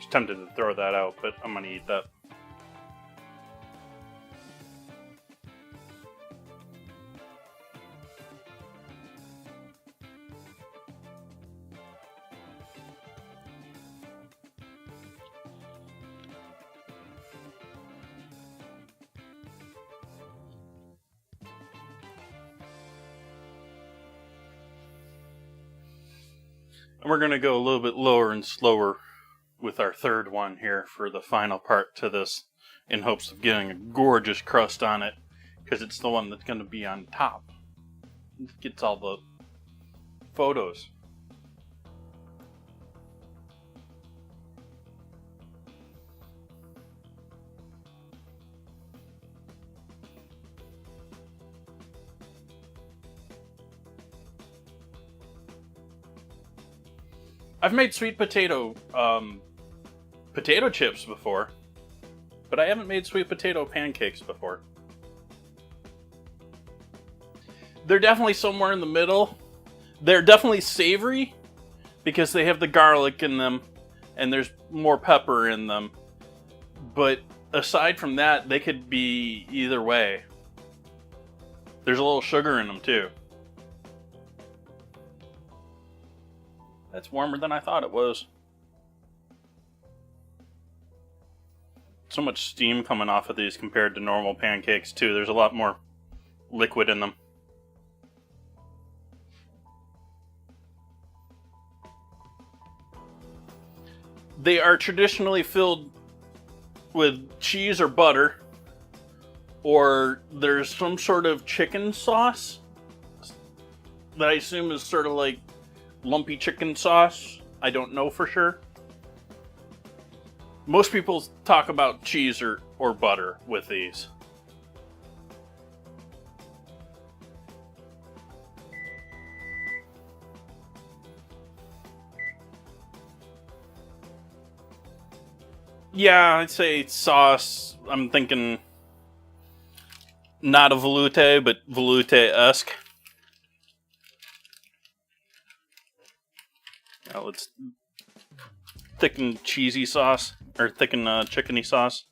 tempted to throw that out, but I'm gonna eat that. And we're gonna go a little bit lower and slower with our third one here for the final part to this, in hopes of getting a gorgeous crust on it, because it's the one that's going to be on top. It gets all the photos. I've made sweet potato chips before, but I haven't made sweet potato pancakes before. They're definitely somewhere in the middle. They're definitely savory because they have the garlic in them and there's more pepper in them. But aside from that, they could be either way. There's a little sugar in them too. That's warmer than I thought it was. So much steam coming off of these compared to normal pancakes too. There's a lot more liquid in them. They are traditionally filled with cheese or butter, or there's some sort of chicken sauce that I assume is sort of like lumpy chicken sauce. I don't know for sure. Most people talk about cheese or butter with these. Yeah, I'd say sauce. I'm thinking not a velouté, but velouté-esque. Now let's thicken cheesy sauce, or thicken chickeny sauce.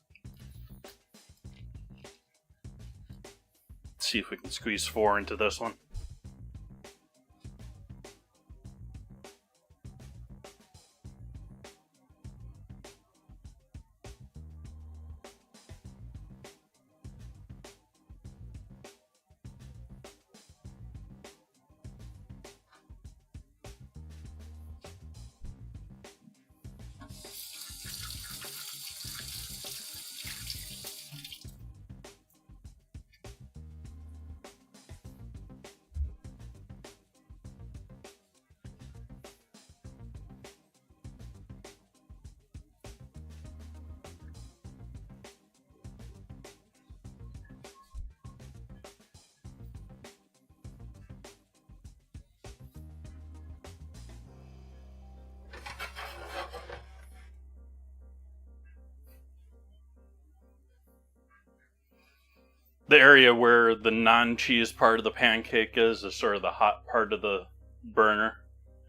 Let's see if we can squeeze 4 into this one. The area where the non-cheese part of the pancake is sort of the hot part of the burner.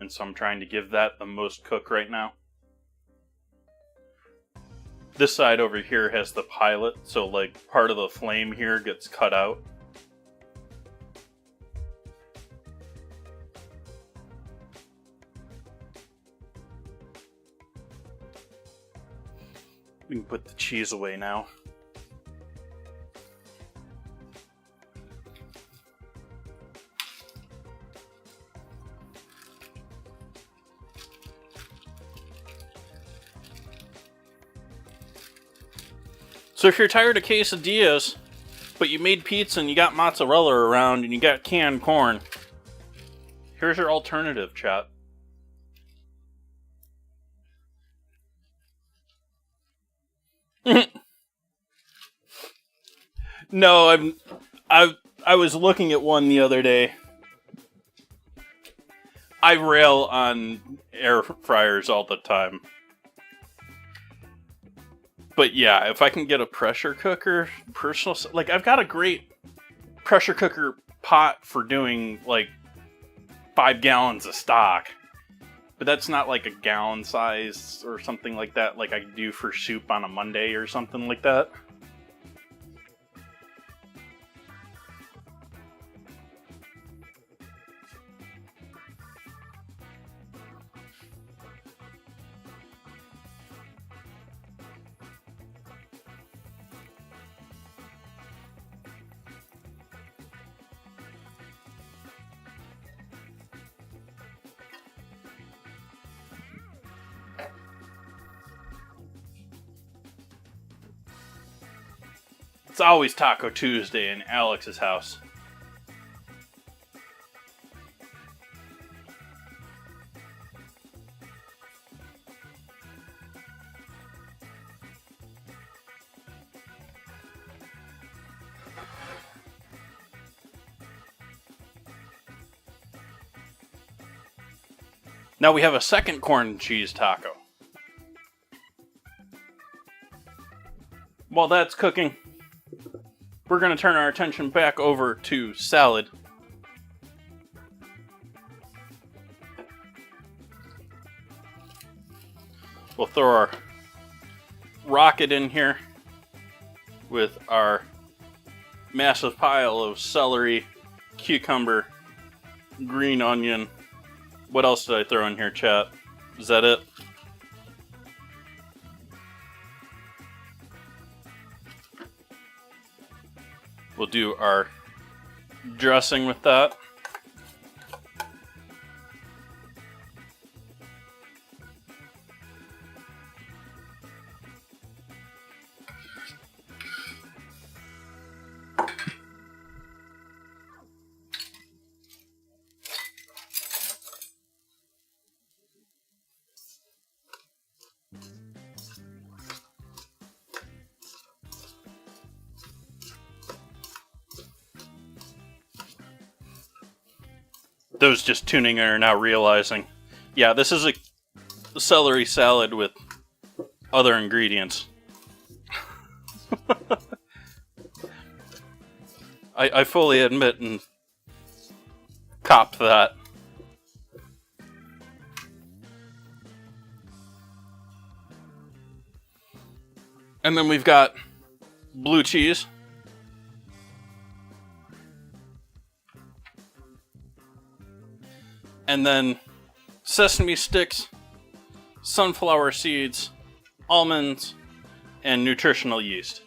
And so I'm trying to give that the most cook right now. This side over here has the pilot, so like part of the flame here gets cut out. We can put the cheese away now. So if you're tired of quesadillas, but you made pizza and you got mozzarella around and you got canned corn, here's your alternative, chat. No, I was looking at one the other day. I rail on air fryers all the time. But yeah, if I can get a pressure cooker, like I've got a great pressure cooker pot for doing like 5 gallons of stock. But that's not like a gallon size or something like that, like I do for soup on a Monday or something like that. It's always Taco Tuesday in Alex's house. Now we have a second corn and cheese taco. While that's cooking, we're going to turn our attention back over to salad. We'll throw our rocket in here with our massive pile of celery, cucumber, green onion. What else did I throw in here, chat? Is that it? We'll do our dressing with that. Those just tuning in are now realizing, yeah, this is a celery salad with other ingredients. I fully admit and cop that. And then we've got blue cheese. And then sesame sticks, sunflower seeds, almonds, and nutritional yeast.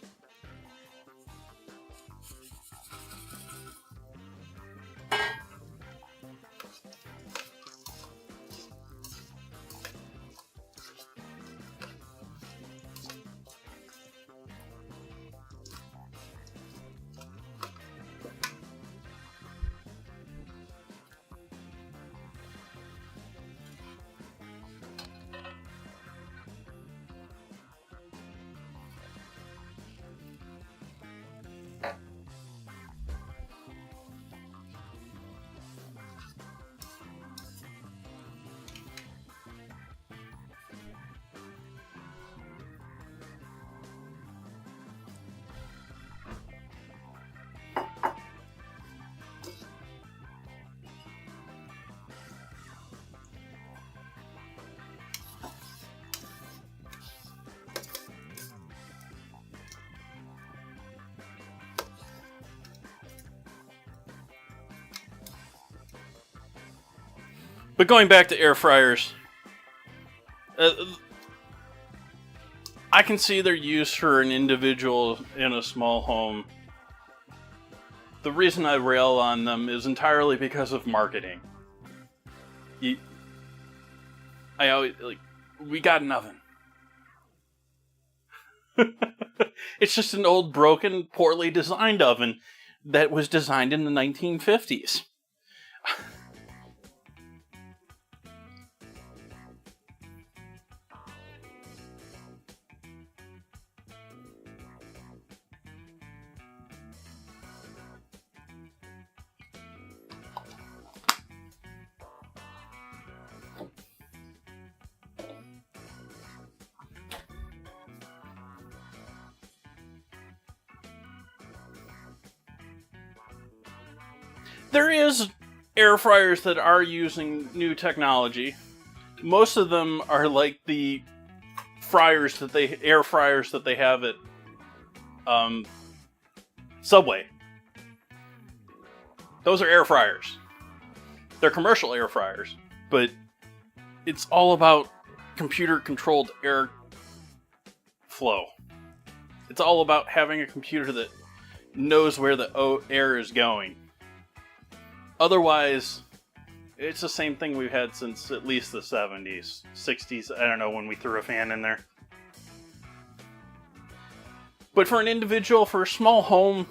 But going back to air fryers, I can see their use for an individual in a small home. The reason I rail on them is entirely because of marketing. I always we got an oven. It's just an old, broken, poorly designed oven that was designed in the 1950s. There is air fryers that are using new technology. Most of them are like the air fryers that they have at Subway. Those are air fryers. They're commercial air fryers, but it's all about computer-controlled air flow. It's all about having a computer that knows where the air is going. Otherwise, it's the same thing we've had since at least the 70s, 60s, I don't know, when we threw a fan in there. But for an individual, for a small home,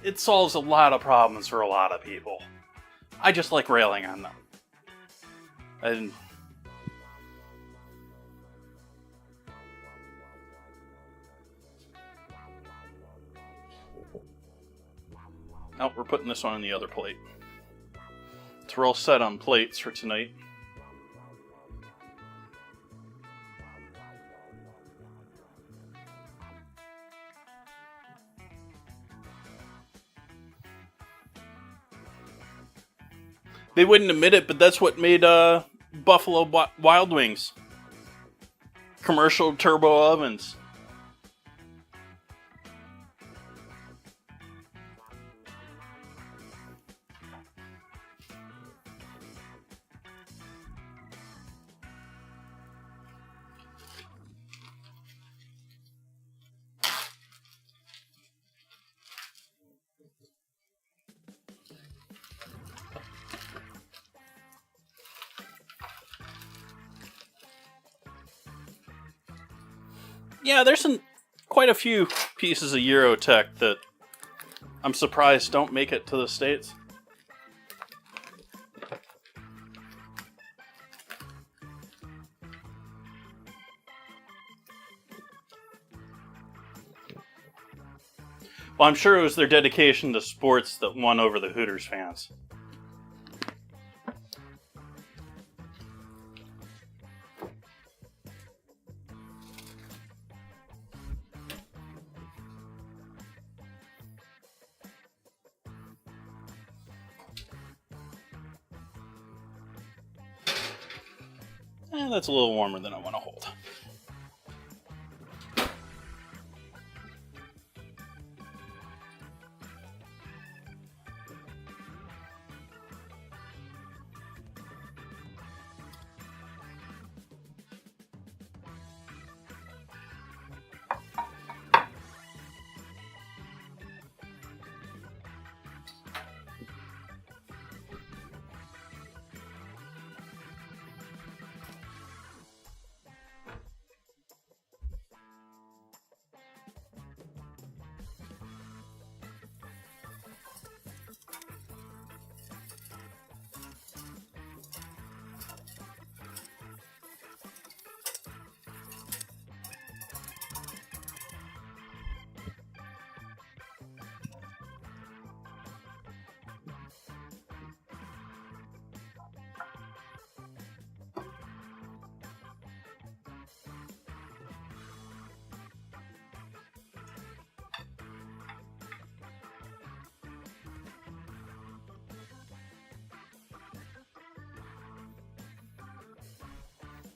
it solves a lot of problems for a lot of people. I just like railing on them. Oh, we're putting this one on the other plate. So we're all set on plates for tonight. They wouldn't admit it, but that's what made Buffalo Wild Wings. Commercial turbo ovens. Yeah, there's quite a few pieces of Eurotech that I'm surprised don't make it to the States. Well, I'm sure it was their dedication to sports that won over the Hooters fans. That's a little warmer than I want to hold.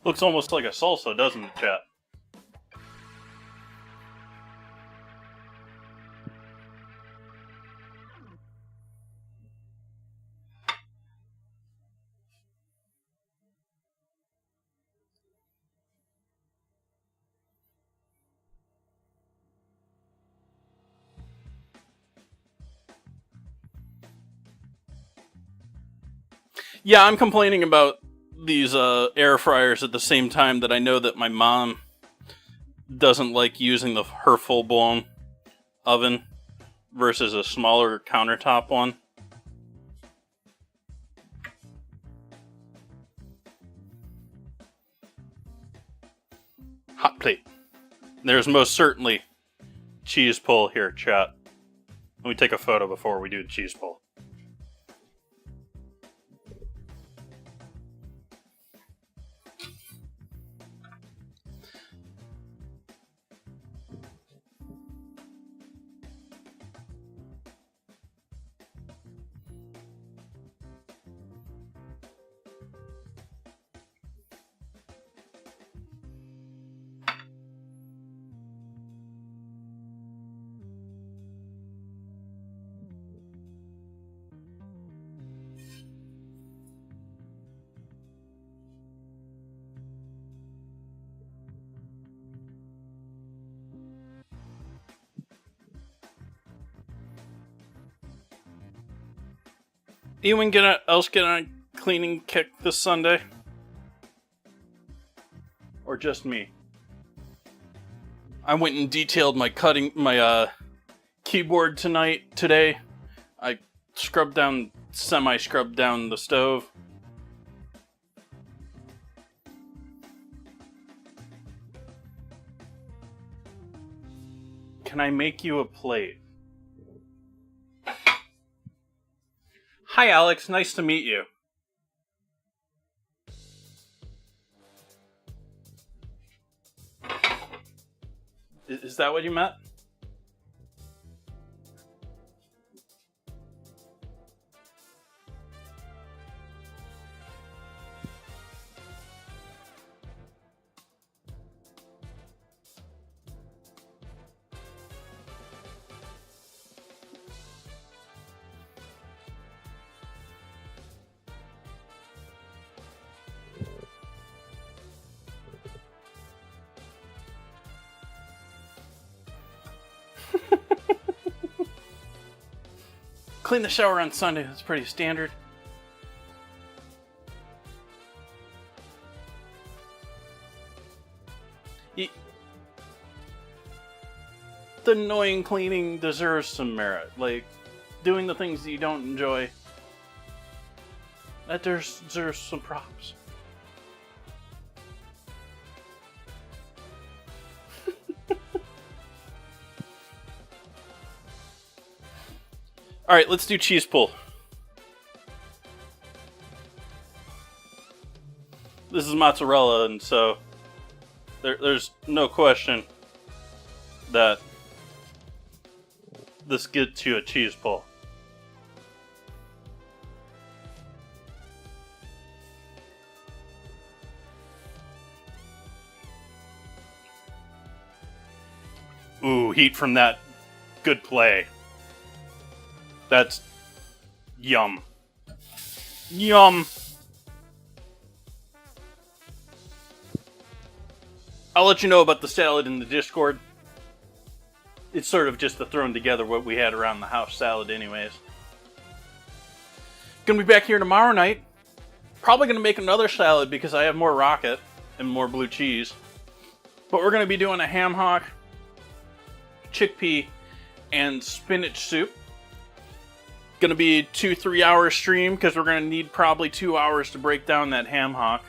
Looks almost like a salsa, doesn't it, chat? Yeah, I'm complaining about these air fryers at the same time that I know that my mom doesn't like using her full-blown oven versus a smaller countertop one. Hot plate. There's most certainly cheese pull here, chat. Let me take a photo before we do the cheese pull. Anyone else get on a cleaning kick this Sunday? Or just me? I went and detailed my keyboard today. I semi-scrubbed down the stove. Can I make you a plate? Hi, Alex. Nice to meet you. Is that what you meant? Clean the shower on Sunday. That's pretty standard. The annoying cleaning deserves some merit. Like, doing the things that you don't enjoy, that deserves some props. Alright, let's do cheese pull. This is mozzarella, and so there's no question that this gets you a cheese pull. Ooh, heat from that. Good play. That's yum. Yum. I'll let you know about the salad in the Discord. It's sort of just the thrown together what we had around the house salad anyways. Gonna be back here tomorrow night. Probably gonna make another salad because I have more rocket and more blue cheese. But we're gonna be doing a ham hock, chickpea, and spinach soup. Gonna be a 2-3 hour stream because we're gonna need probably 2 hours to break down that ham hock.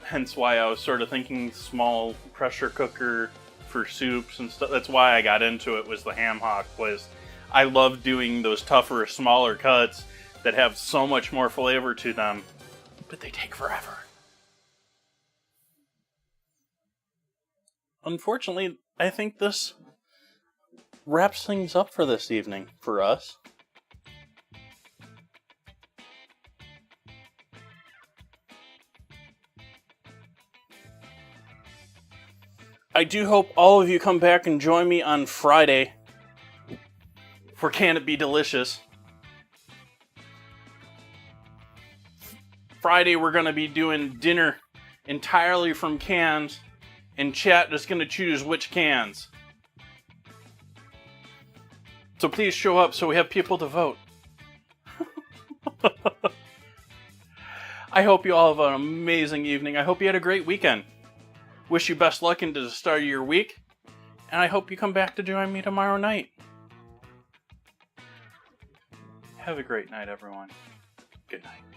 Hence why I was sort of thinking small pressure cooker for soups and stuff. That's why I got into it, was the ham hock. Was I love doing those tougher, smaller cuts that have so much more flavor to them, but they take forever. Unfortunately, I think this wraps things up for this evening for us. I do hope all of you come back and join me on Friday for Can It Be Delicious. Friday we're going to be doing dinner entirely from cans, and chat is going to choose which cans. So please show up so we have people to vote. I hope you all have an amazing evening. I hope you had a great weekend. Wish you best luck into the start of your week. And I hope you come back to join me tomorrow night. Have a great night, everyone. Good night.